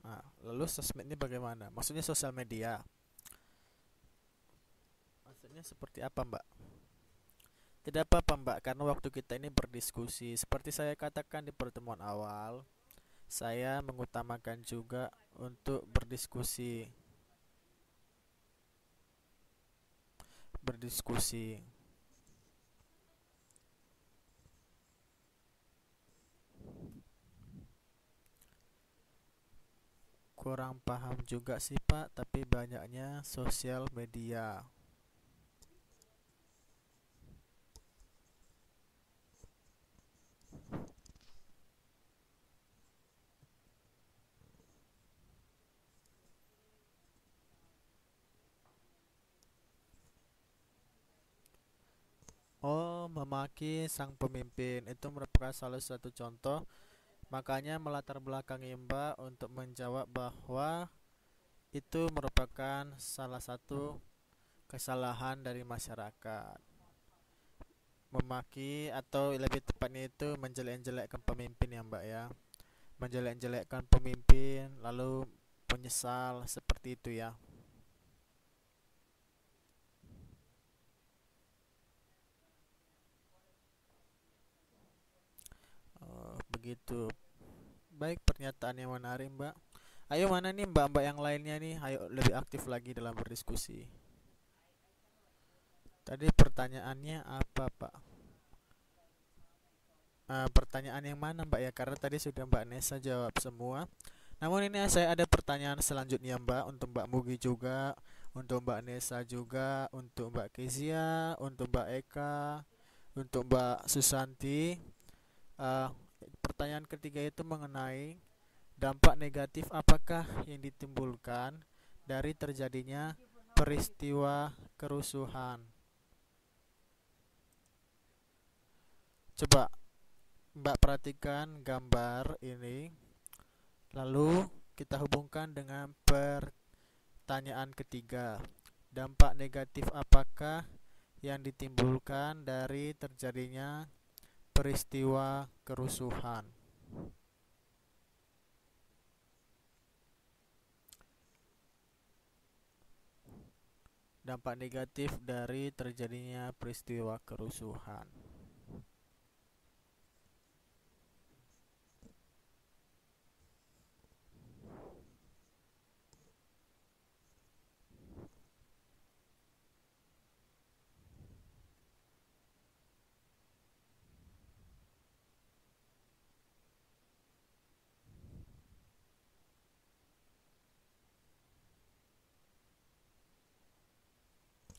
Nah, lalu sosmed ini bagaimana? Maksudnya sosial media. Maksudnya seperti apa Mbak? Tidak apa-apa Mbak, karena waktu kita ini berdiskusi. Seperti saya katakan di pertemuan awal, saya mengutamakan juga untuk berdiskusi. Berdiskusi. Kurang paham juga sih Pak, tapi banyaknya sosial media. Oh, memaki sang pemimpin itu merupakan salah satu contoh. Makanya melatar belakangi Mbak untuk menjawab bahwa itu merupakan salah satu kesalahan dari masyarakat. Memaki atau lebih tepatnya itu menjelek-jelekkan pemimpin ya Mbak ya. Menjelek-jelekkan pemimpin lalu menyesal seperti itu ya. Oh, begitu. Baik, pernyataan yang menarik Mbak. Ayo mana nih mbak-mbak yang lainnya nih, ayo lebih aktif lagi dalam berdiskusi. Tadi pertanyaannya apa Pak? Pertanyaan yang mana Mbak ya? Karena tadi sudah Mbak Nesa jawab semua. Namun ini saya ada pertanyaan selanjutnya Mbak, untuk Mbak Mugi juga, untuk Mbak Nesa juga, untuk Mbak Kezia, untuk Mbak Eka, untuk Mbak Susanti. Eh, Pertanyaan ketiga itu mengenai dampak negatif apakah yang ditimbulkan dari terjadinya peristiwa kerusuhan. Coba Mbak perhatikan gambar ini, lalu kita hubungkan dengan pertanyaan ketiga. Dampak negatif apakah yang ditimbulkan dari terjadinya peristiwa kerusuhan? Dampak negatif dari terjadinya peristiwa kerusuhan.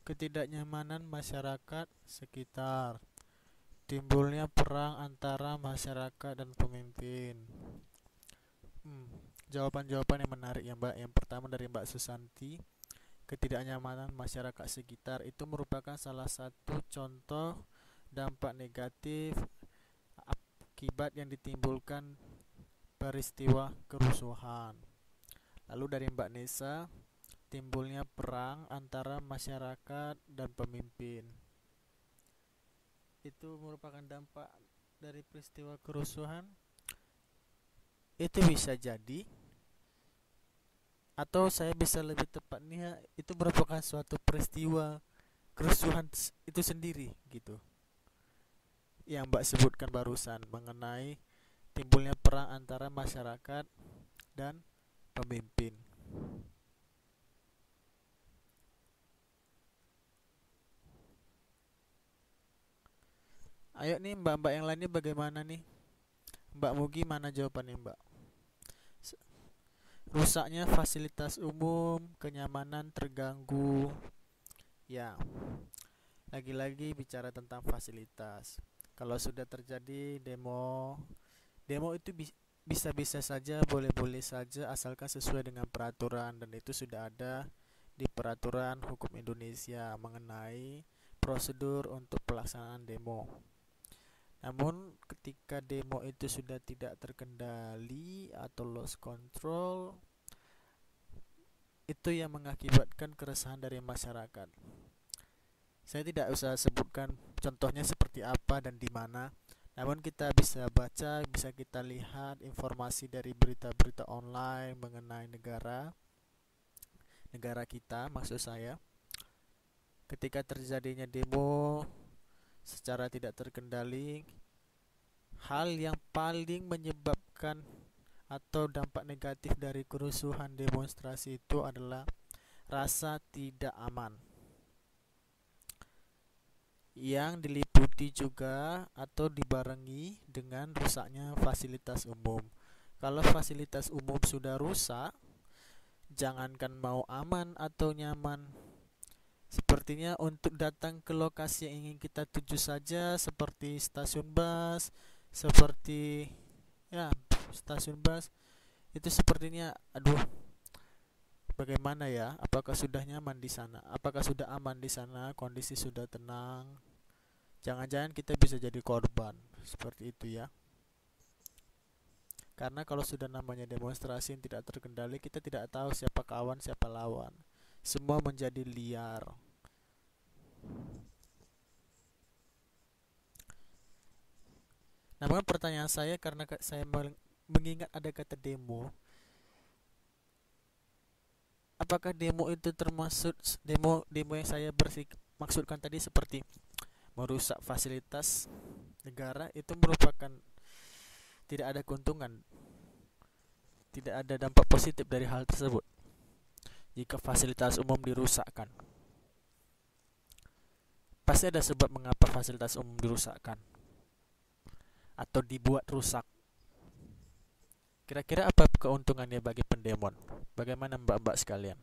Ketidaknyamanan masyarakat sekitar. Timbulnya perang antara masyarakat dan pemimpin. Hmm, Jawaban-jawaban yang menarik ya Mbak. Yang pertama dari Mbak Susanti, ketidaknyamanan masyarakat sekitar itu merupakan salah satu contoh dampak negatif akibat yang ditimbulkan peristiwa kerusuhan. Lalu dari Mbak Nesa, timbulnya perang antara masyarakat dan pemimpin. Itu merupakan dampak dari peristiwa kerusuhan. Itu bisa jadi, atau saya bisa lebih tepatnya itu merupakan suatu peristiwa kerusuhan itu sendiri gitu. Yang Mbak sebutkan barusan mengenai timbulnya perang antara masyarakat dan pemimpin. Ayo nih mbak-mbak yang lainnya bagaimana nih? Mbak Mugi mana jawabannya Mbak? Rusaknya fasilitas umum, kenyamanan terganggu. Ya, lagi-lagi bicara tentang fasilitas. Kalau sudah terjadi demo, demo itu bisa-bisa saja, boleh-boleh saja asalkan sesuai dengan peraturan, dan itu sudah ada di peraturan hukum Indonesia mengenai prosedur untuk pelaksanaan demo. Namun ketika demo itu sudah tidak terkendali atau lost control, itu yang mengakibatkan keresahan dari masyarakat. Saya tidak usah sebutkan contohnya seperti apa dan di mana, namun kita bisa baca, bisa kita lihat informasi dari berita-berita online mengenai negara kita, maksud saya. Ketika terjadinya demo secara tidak terkendali, hal yang paling menyebabkan atau dampak negatif dari kerusuhan demonstrasi itu adalah rasa tidak aman, yang diliputi juga atau dibarengi dengan rusaknya fasilitas umum. Kalau fasilitas umum sudah rusak, jangankan mau aman atau nyaman, sepertinya untuk datang ke lokasi yang ingin kita tuju saja, seperti stasiun bus, seperti ya stasiun bus, itu sepertinya aduh, bagaimana ya? Apakah sudah nyaman di sana? Apakah sudah aman di sana? Kondisi sudah tenang? Jangan-jangan kita bisa jadi korban seperti itu ya. Karena kalau sudah namanya demonstrasi yang tidak terkendali, kita tidak tahu siapa kawan, siapa lawan. Semua menjadi liar. Namun pertanyaan saya, karena saya mengingat ada kata demo, apakah demo itu termasuk demo yang saya maksudkan tadi seperti merusak fasilitas negara, itu merupakan tidak ada keuntungan, tidak ada dampak positif dari hal tersebut jika fasilitas umum dirusakkan? Pasti ada sebab mengapa fasilitas umum dirusakkan atau dibuat rusak. Kira-kira apa keuntungannya bagi pendemon? Bagaimana mbak-mbak sekalian?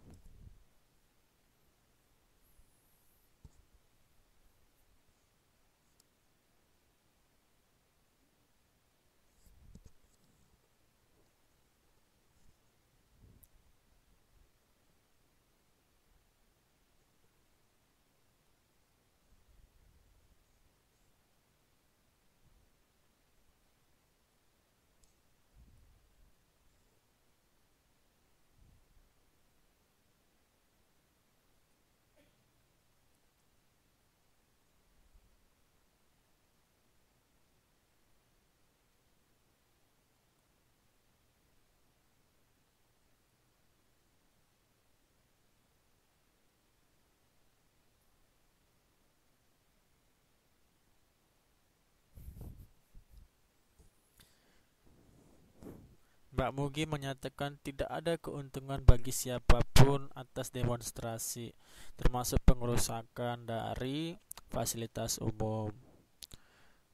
Mbak Mugi menyatakan tidak ada keuntungan bagi siapapun atas demonstrasi, termasuk pengerusakan dari fasilitas umum.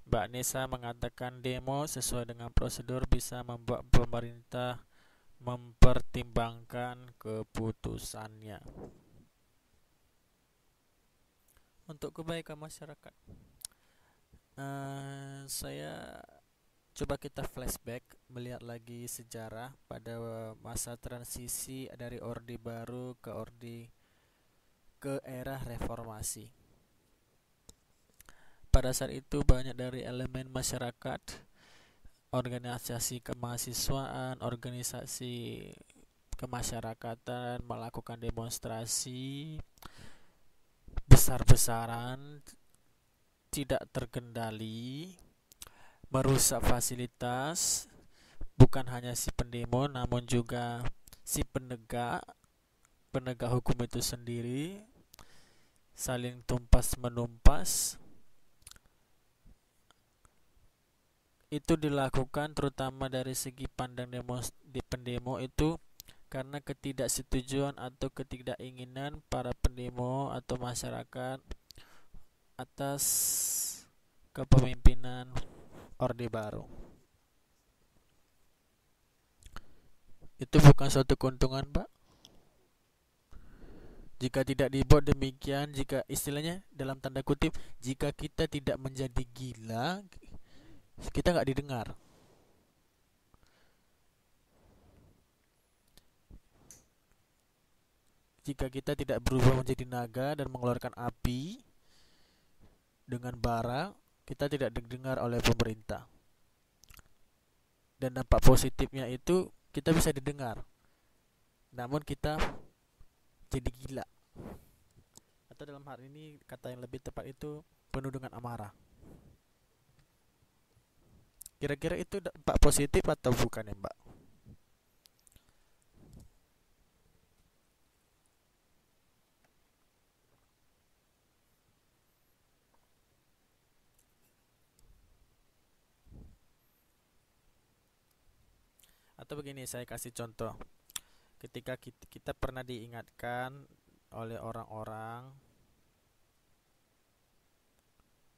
Mbak Nisa mengatakan demo sesuai dengan prosedur bisa membuat pemerintah mempertimbangkan keputusannya untuk kebaikan masyarakat. Saya coba kita flashback, melihat lagi sejarah pada masa transisi dari Orde Baru ke era reformasi. Pada saat itu banyak dari elemen masyarakat, organisasi kemahasiswaan, organisasi kemasyarakatan melakukan demonstrasi besar-besaran, tidak terkendali, merusak fasilitas. Bukan hanya si pendemo, namun juga si penegak hukum itu sendiri, saling tumpas menumpas. Itu dilakukan terutama dari segi pandang di pendemo itu karena ketidaksetujuan atau ketidakinginan para pendemo atau masyarakat atas kepemimpinan Orde Baru. Itu bukan suatu keuntungan, Pak. Jika tidak dibuat demikian, jika istilahnya dalam tanda kutip, jika kita tidak menjadi gila, kita nggak didengar. Jika kita tidak berubah menjadi naga dan mengeluarkan api dengan bara, kita tidak didengar oleh pemerintah. Dan dampak positifnya itu kita bisa didengar, namun kita jadi gila atau dalam hal ini kata yang lebih tepat itu penuh dengan amarah. Kira-kira itu dampak positif atau bukan ya Mbak? Atau begini, saya kasih contoh. Ketika kita pernah diingatkan oleh orang-orang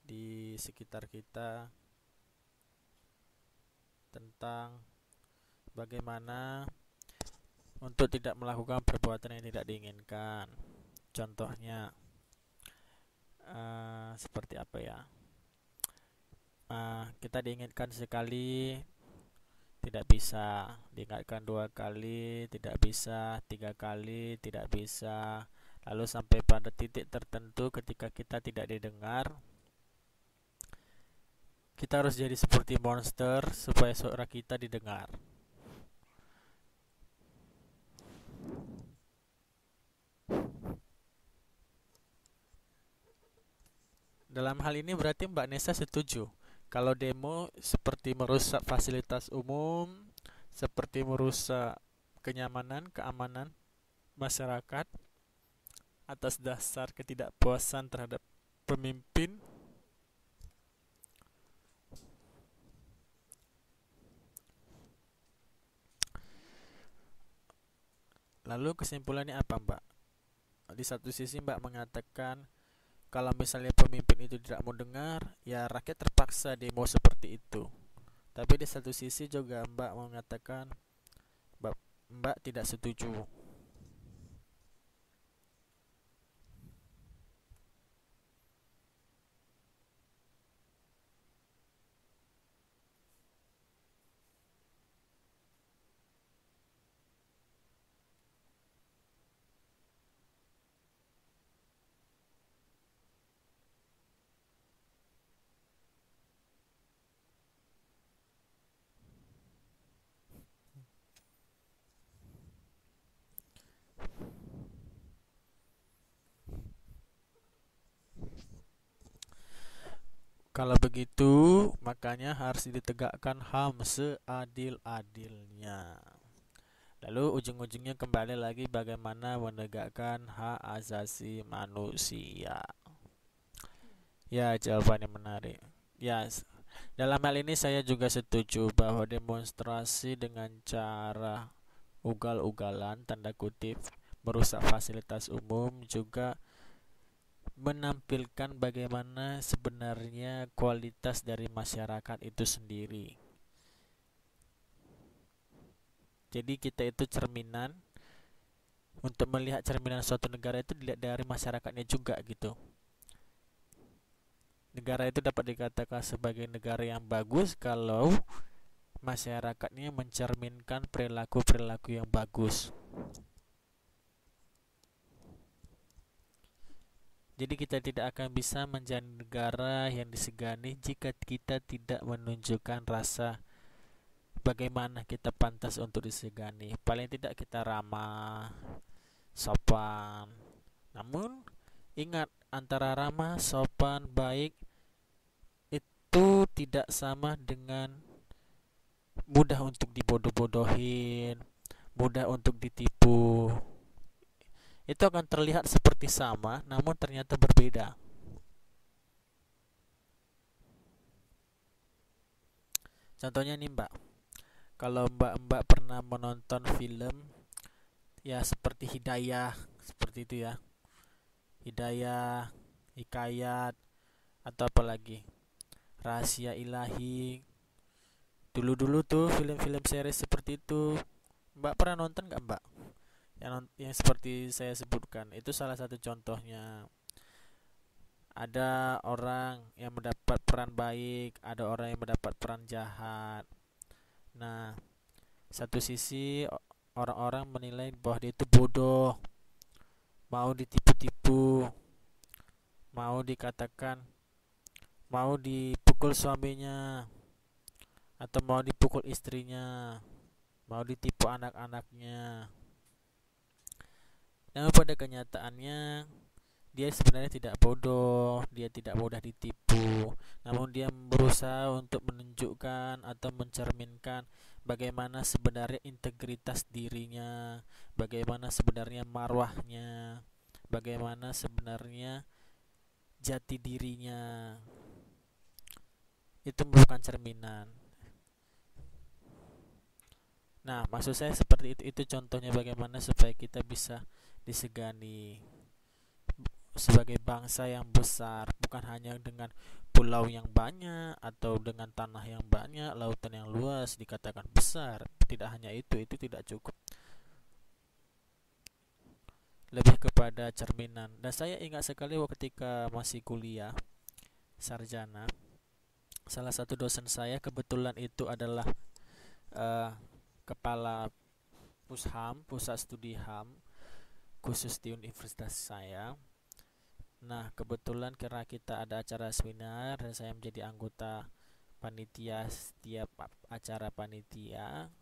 di sekitar kita tentang bagaimana untuk tidak melakukan perbuatan yang tidak diinginkan. Contohnya seperti apa ya? Kita diingatkan sekali, tidak bisa. Diingatkan 2 kali, tidak bisa. 3 kali, tidak bisa. Lalu sampai pada titik tertentu ketika kita tidak didengar, kita harus jadi seperti monster supaya suara kita didengar. Dalam hal ini berarti Mbak Nesa setuju kalau demo seperti merusak fasilitas umum, seperti merusak kenyamanan, keamanan masyarakat atas dasar ketidakpuasan terhadap pemimpin. Lalu kesimpulannya apa Mbak? Di satu sisi Mbak mengatakan kalau misalnya pemimpin itu tidak mau dengar, ya rakyat terpaksa demo seperti itu. Tapi di satu sisi juga Mbak mengatakan Mbak tidak setuju. Kalau begitu, makanya harus ditegakkan HAM seadil-adilnya. Lalu ujung-ujungnya kembali lagi bagaimana menegakkan hak asasi manusia. Ya, jawabannya menarik. Ya, dalam hal ini saya juga setuju bahwa demonstrasi dengan cara ugal-ugalan tanda kutip merusak fasilitas umum juga menampilkan bagaimana sebenarnya kualitas dari masyarakat itu sendiri. Jadi kita itu cerminan, untuk melihat cerminan suatu negara itu dilihat dari masyarakatnya juga gitu. Negara itu dapat dikatakan sebagai negara yang bagus kalau masyarakatnya mencerminkan perilaku-perilaku yang bagus. Jadi kita tidak akan bisa menjadi negara yang disegani jika kita tidak menunjukkan rasa bagaimana kita pantas untuk disegani. Paling tidak kita ramah, sopan. Namun ingat, antara ramah, sopan, baik itu tidak sama dengan mudah untuk dibodoh-bodohin, mudah untuk ditipu. Itu akan terlihat seperti sama, namun ternyata berbeda. Contohnya nih Mbak, kalau Mbak pernah menonton film ya seperti Hidayah, seperti itu ya, Hidayah, Hikayat, atau apa lagi, Rahasia Ilahi. Dulu-dulu tuh film-film series seperti itu, Mbak pernah nonton nggak Mbak? Yang seperti saya sebutkan itu salah satu contohnya. Ada orang yang mendapat peran baik, ada orang yang mendapat peran jahat. Nah, satu sisi orang-orang menilai bahwa dia itu bodoh, mau ditipu-tipu, mau dikatakan, mau dipukul suaminya, atau mau dipukul istrinya, mau ditipu anak-anaknya. Namun pada kenyataannya Dia sebenarnya tidak bodoh, dia tidak mudah ditipu, namun dia berusaha untuk menunjukkan atau mencerminkan bagaimana sebenarnya integritas dirinya, bagaimana sebenarnya marwahnya, bagaimana sebenarnya jati dirinya. Itu bukan cerminan. Nah, maksud saya seperti itu. Itu contohnya bagaimana supaya kita bisa disegani sebagai bangsa yang besar, bukan hanya dengan pulau yang banyak atau dengan tanah yang banyak, lautan yang luas dikatakan besar. Tidak hanya itu tidak cukup. Lebih kepada cerminan. Dan saya ingat sekali waktu ketika masih kuliah sarjana, salah satu dosen saya kebetulan itu adalah eh, kepala Pusham, pusat studi HAM khusus di universitas saya. Nah, kebetulan karena kita ada acara seminar dan saya menjadi anggota panitia setiap acara panitia,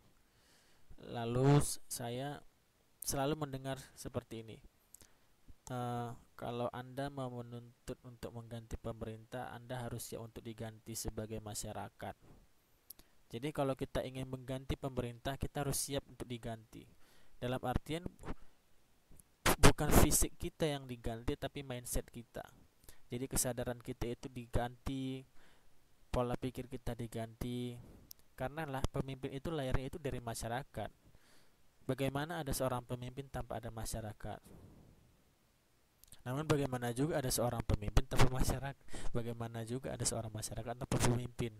lalu saya selalu mendengar seperti ini. Kalau Anda mau menuntut untuk mengganti pemerintah, Anda harus siap untuk diganti sebagai masyarakat. Jadi kalau kita ingin mengganti pemerintah, kita harus siap untuk diganti. Dalam artian bukan fisik kita yang diganti, tapi mindset kita. Jadi kesadaran kita itu diganti, pola pikir kita diganti. Karena lah pemimpin itu lahirnya itu dari masyarakat. Bagaimana ada seorang pemimpin tanpa ada masyarakat? Namun bagaimana juga ada seorang pemimpin tanpa masyarakat? Bagaimana juga ada seorang masyarakat tanpa pemimpin?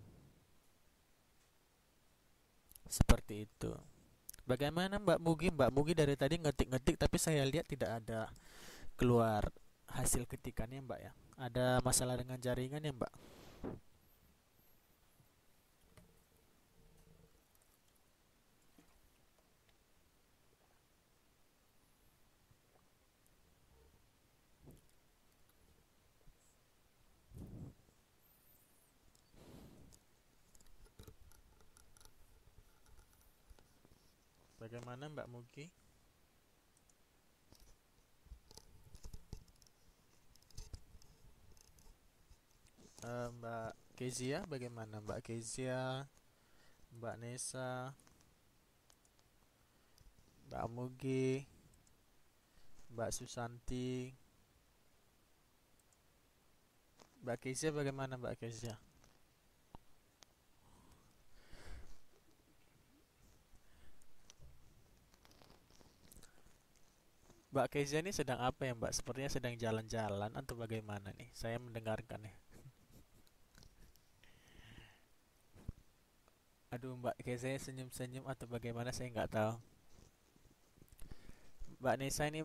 Seperti itu. Bagaimana Mbak Mugi? Mbak Mugi dari tadi ngetik-ngetik tapi saya lihat tidak ada keluar hasil ketikannya Mbak ya. Ada masalah dengan jaringan ya Mbak? Bagaimana Mbak Mugi? Mbak Kezia bagaimana Mbak Kezia? Mbak Nesa, Mbak Mugi, Mbak Susanti, Mbak Kezia bagaimana Mbak Kezia? Mbak Kezia ini sedang apa ya Mbak? Sepertinya sedang jalan-jalan atau bagaimana nih? Saya mendengarkan ya. Aduh Mbak Kezia senyum-senyum atau bagaimana saya nggak tahu. Mbak Nisa ini,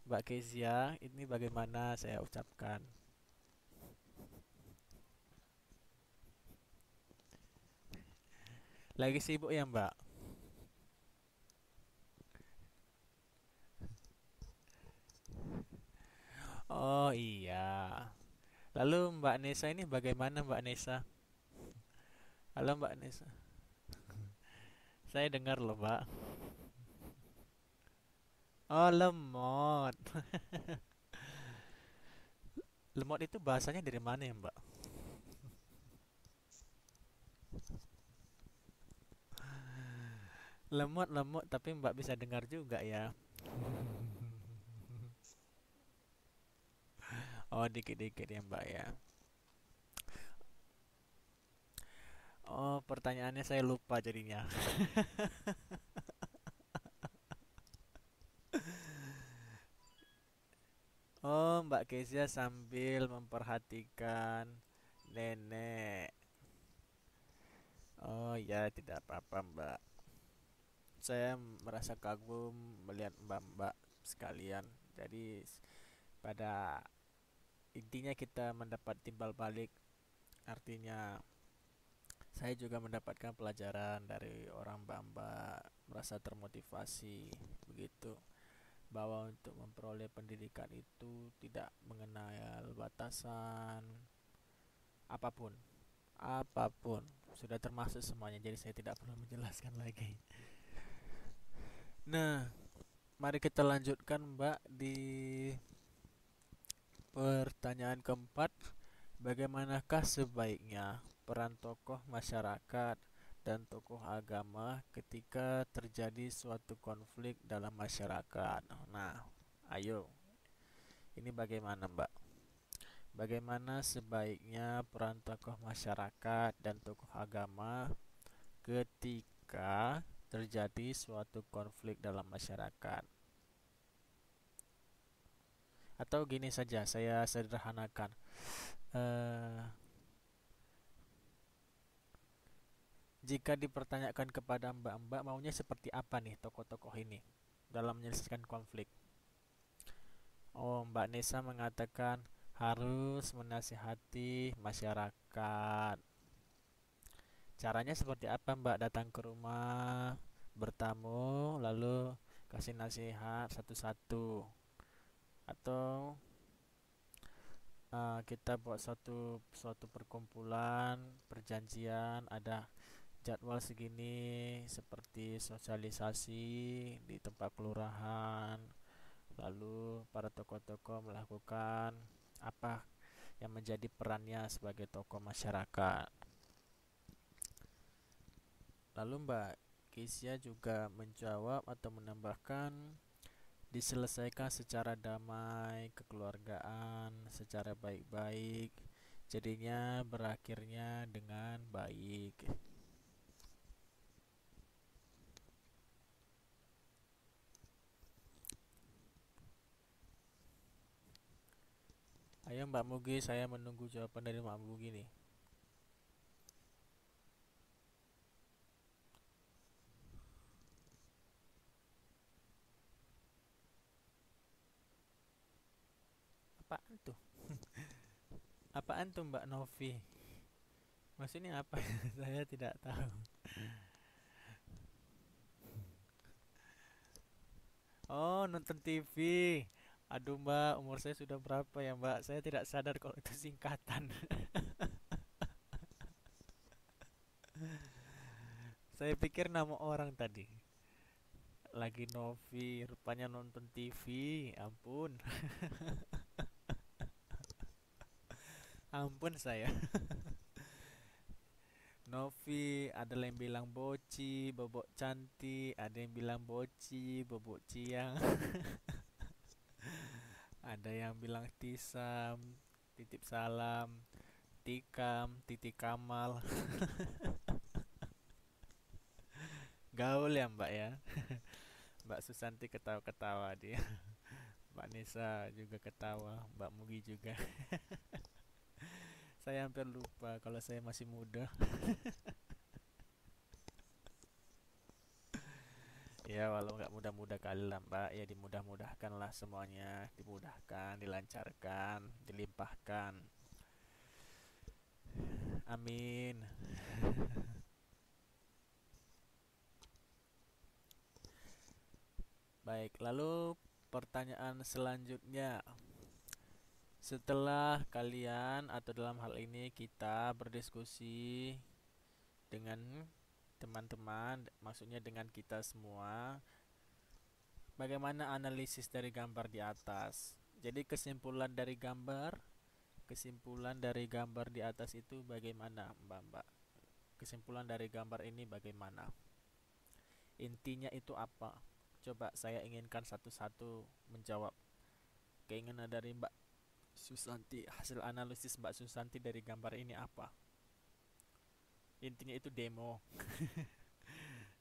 Mbak Kezia ini bagaimana saya ucapkan? Lagi sibuk ya Mbak? Oh iya. Lalu Mbak Nesa ini bagaimana Mbak Nesa? Halo Mbak Nesa. Saya dengar loh Mbak. Oh lemot. Lemot itu bahasanya dari mana ya Mbak? Lemot tapi Mbak bisa dengar juga ya. Oh dikit-dikit ya Mbak ya. Oh pertanyaannya saya lupa jadinya. Oh Mbak Kezia sambil memperhatikan nenek. Oh ya tidak apa-apa Mbak. Saya merasa kagum melihat mbak-mbak sekalian. Jadi pada intinya kita mendapat timbal balik. Artinya saya juga mendapatkan pelajaran dari orang mbak-mbak, merasa termotivasi begitu, bahwa untuk memperoleh pendidikan itu tidak mengenal batasan apapun, apapun sudah termasuk semuanya. Jadi saya tidak perlu menjelaskan lagi. Nah, mari kita lanjutkan Mbak di Pertanyaan keempat, bagaimanakah sebaiknya peran tokoh masyarakat dan tokoh agama ketika terjadi suatu konflik dalam masyarakat? Nah, ayo, ini bagaimana, Mbak? Bagaimana sebaiknya peran tokoh masyarakat dan tokoh agama ketika terjadi suatu konflik dalam masyarakat? Atau gini saja, saya sederhanakan. Eh, Jika dipertanyakan kepada Mbak-Mbak maunya seperti apa nih tokoh-tokoh ini dalam menyelesaikan konflik? Oh, Mbak Nesa mengatakan harus menasihati masyarakat. Caranya seperti apa, Mbak? Datang ke rumah, bertamu, lalu kasih nasihat satu-satu. Atau kita buat suatu perkumpulan, perjanjian, ada jadwal segini seperti sosialisasi di tempat kelurahan, lalu para tokoh-tokoh melakukan apa yang menjadi perannya sebagai tokoh masyarakat. Lalu Mbak Kisya juga menjawab atau menambahkan diselesaikan secara damai, kekeluargaan, secara baik-baik, jadinya berakhirnya dengan baik. Ayo Mbak Mugi, saya menunggu jawaban dari Mbak Mugi nih. Apaan tuh? Apaan tuh Mbak Novi? Maksudnya apa? Saya tidak tahu. Oh, nonton TV. Aduh Mbak, umur saya sudah berapa ya Mbak? Saya tidak sadar kalau itu singkatan. Saya pikir nama orang tadi. Lagi Novi, rupanya nonton TV. Ampun, ampun saya. Novi, ada yang bilang Boci, Bobok Cantik, ada yang bilang Boci, Bobok Ciang, ada yang bilang Tisam, titip salam, Tikam, Titi Kamal. Gaul ya Mbak ya. Mbak Susanti ketawa-ketawa dia. Mbak Nisa juga ketawa, Mbak Mugi juga. Saya hampir lupa kalau saya masih muda. Ya walau nggak mudah-mudah kali lah Mbak, ya dimudah-mudahkan lah semuanya, dimudahkan, dilancarkan, dilimpahkan. Amin. Baik, lalu pertanyaan selanjutnya. Setelah kalian atau dalam hal ini kita berdiskusi dengan teman-teman, maksudnya dengan kita semua, bagaimana analisis dari gambar di atas? Jadi kesimpulan dari gambar di atas itu bagaimana, Mbak-mbak? Kesimpulan dari gambar ini bagaimana? Intinya itu apa? Coba saya inginkan satu-satu menjawab keinginan dari Mbak Susanti. Hasil analisis Mbak Susanti dari gambar ini apa? Intinya itu demo.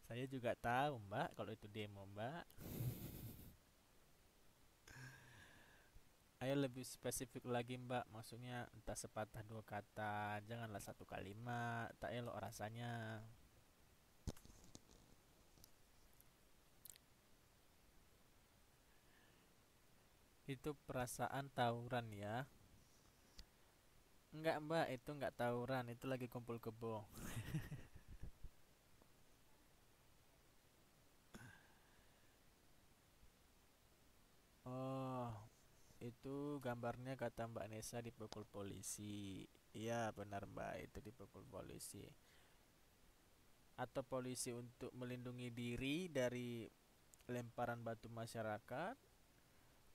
Saya juga tahu, Mbak, kalau itu demo, Mbak. Ayo lebih spesifik lagi, Mbak. Maksudnya entah sepatah dua kata, janganlah satu kalimat. Tak elok rasanya. Itu perasaan tawuran ya. Enggak, Mbak, itu enggak tawuran, itu lagi kumpul kebo. Oh, itu gambarnya kata Mbak Nesa dipukul polisi. Iya, benar, Mbak, itu dipukul polisi. Atau polisi untuk melindungi diri dari lemparan batu masyarakat,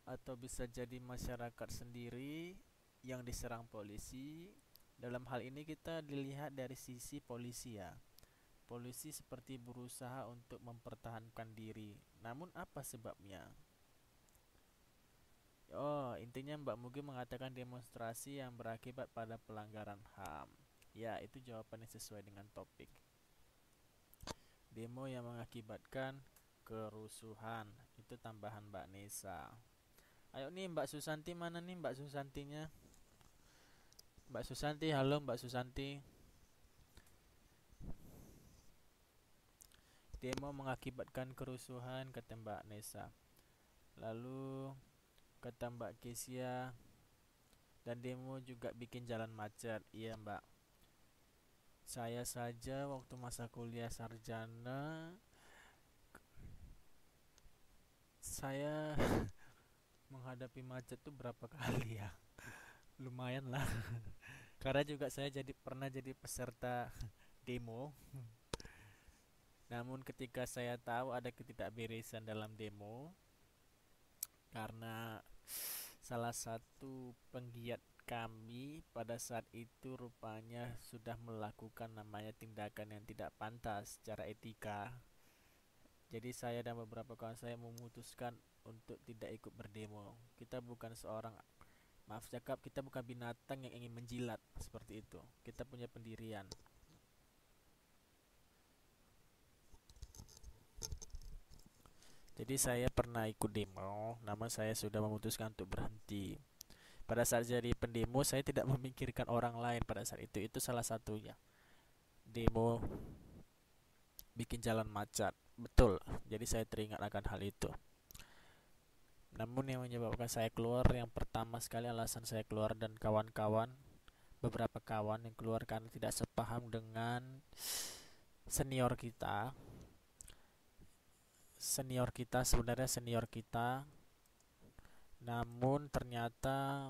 atau bisa jadi masyarakat sendiri yang diserang polisi. Dalam hal ini kita dilihat dari sisi polisi ya. Polisi seperti berusaha untuk mempertahankan diri. Namun apa sebabnya? Oh, intinya Mbak Mugi mengatakan demonstrasi yang berakibat pada pelanggaran HAM. Ya, itu jawabannya sesuai dengan topik. Demo yang mengakibatkan kerusuhan. Itu tambahan Mbak Nesa. Ayo nih Mbak Susanti, mana nih Mbak Susantinya? Mbak Susanti, halo Mbak Susanti. Demo mengakibatkan kerusuhan kata Mbak Nesa. Lalu kata Mbak Kesia, dan demo juga bikin jalan macet. Iya Mbak. Saya saja waktu masa kuliah sarjana, saya menghadapi macet tuh berapa kali ya? Lumayan lah. Karena juga saya pernah jadi peserta demo. Namun ketika saya tahu ada ketidakberesan dalam demo, karena salah satu penggiat kami pada saat itu rupanya sudah melakukan namanya tindakan yang tidak pantas secara etika. Jadi saya dan beberapa kawan saya memutuskan untuk tidak ikut berdemo. Kita bukan seorang, maaf cakap, kita bukan binatang yang ingin menjilat seperti itu. Kita punya pendirian. Jadi saya pernah ikut demo, namun saya sudah memutuskan untuk berhenti. Pada saat jadi pendemo, saya tidak memikirkan orang lain pada saat itu. Itu salah satunya. Demo bikin jalan macet. Betul. Jadi saya teringat akan hal itu. Namun yang menyebabkan saya keluar, yang pertama sekali alasan saya keluar dan kawan-kawan, beberapa kawan yang keluar karena tidak sepaham dengan senior kita. Sebenarnya senior kita, namun ternyata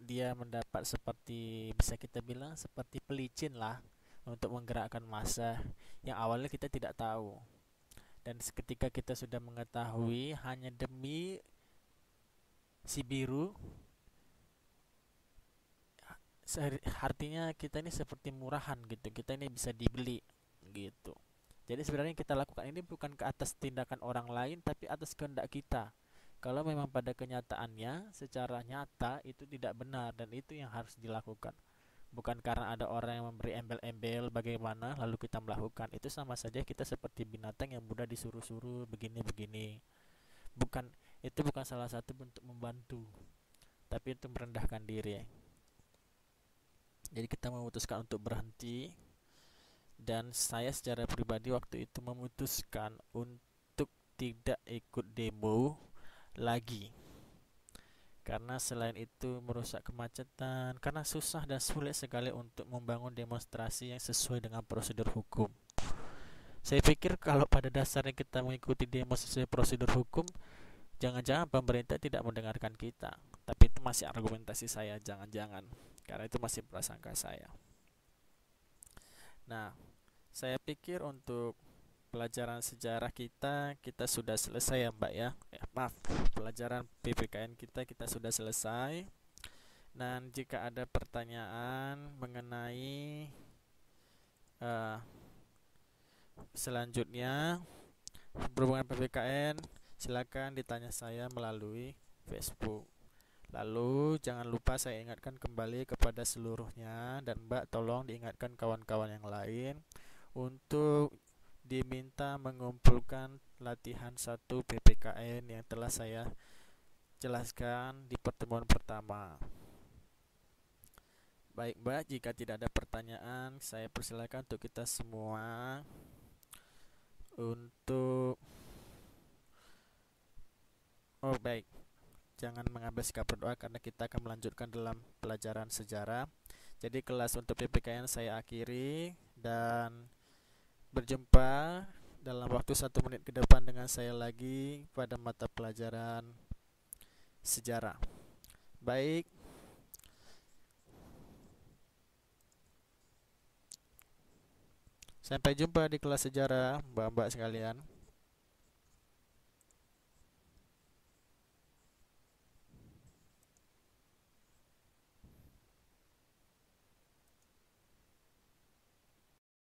dia mendapat seperti, bisa kita bilang seperti pelicin lah, untuk menggerakkan massa yang awalnya kita tidak tahu. Dan ketika kita sudah mengetahui hanya demi si biru, artinya kita ini seperti murahan gitu, kita ini bisa dibeli gitu. Jadi sebenarnya yang kita lakukan ini bukan ke atas tindakan orang lain, tapi atas kehendak kita. Kalau memang pada kenyataannya secara nyata itu tidak benar, dan itu yang harus dilakukan. Bukan karena ada orang yang memberi embel-embel bagaimana lalu kita melakukan. Itu sama saja kita seperti binatang yang mudah disuruh-suruh begini-begini. Bukan, itu bukan salah satu bentuk membantu, tapi itu merendahkan diri. Jadi kita memutuskan untuk berhenti, dan saya secara pribadi waktu itu memutuskan untuk tidak ikut demo lagi, karena selain itu merusak kemacetan, karena susah dan sulit sekali untuk membangun demonstrasi yang sesuai dengan prosedur hukum. Saya pikir kalau pada dasarnya kita mengikuti demo sesuai prosedur hukum, jangan-jangan pemerintah tidak mendengarkan kita. Tapi itu masih argumentasi saya, jangan-jangan, karena itu masih prasangka saya. Nah, saya pikir untuk pelajaran sejarah kita sudah selesai ya Mbak ya. Maaf, pelajaran PPKN kita sudah selesai. Dan jika ada pertanyaan mengenai selanjutnya berhubungan PPKN, silakan ditanya saya melalui Facebook. Lalu jangan lupa saya ingatkan kembali kepada seluruhnya, dan Mbak tolong diingatkan kawan-kawan yang lain untuk diminta mengumpulkan latihan 1 PPKN yang telah saya jelaskan di pertemuan pertama. Baik Mbak, jika tidak ada pertanyaan, saya persilakan untuk kita semua untuk baik, jangan mengambil sikap berdoa karena kita akan melanjutkan dalam pelajaran sejarah. Jadi kelas untuk PPKN saya akhiri, dan berjumpa dalam waktu 1 menit ke depan dengan saya lagi pada mata pelajaran sejarah. Baik, sampai jumpa di kelas sejarah Mbak-mbak sekalian.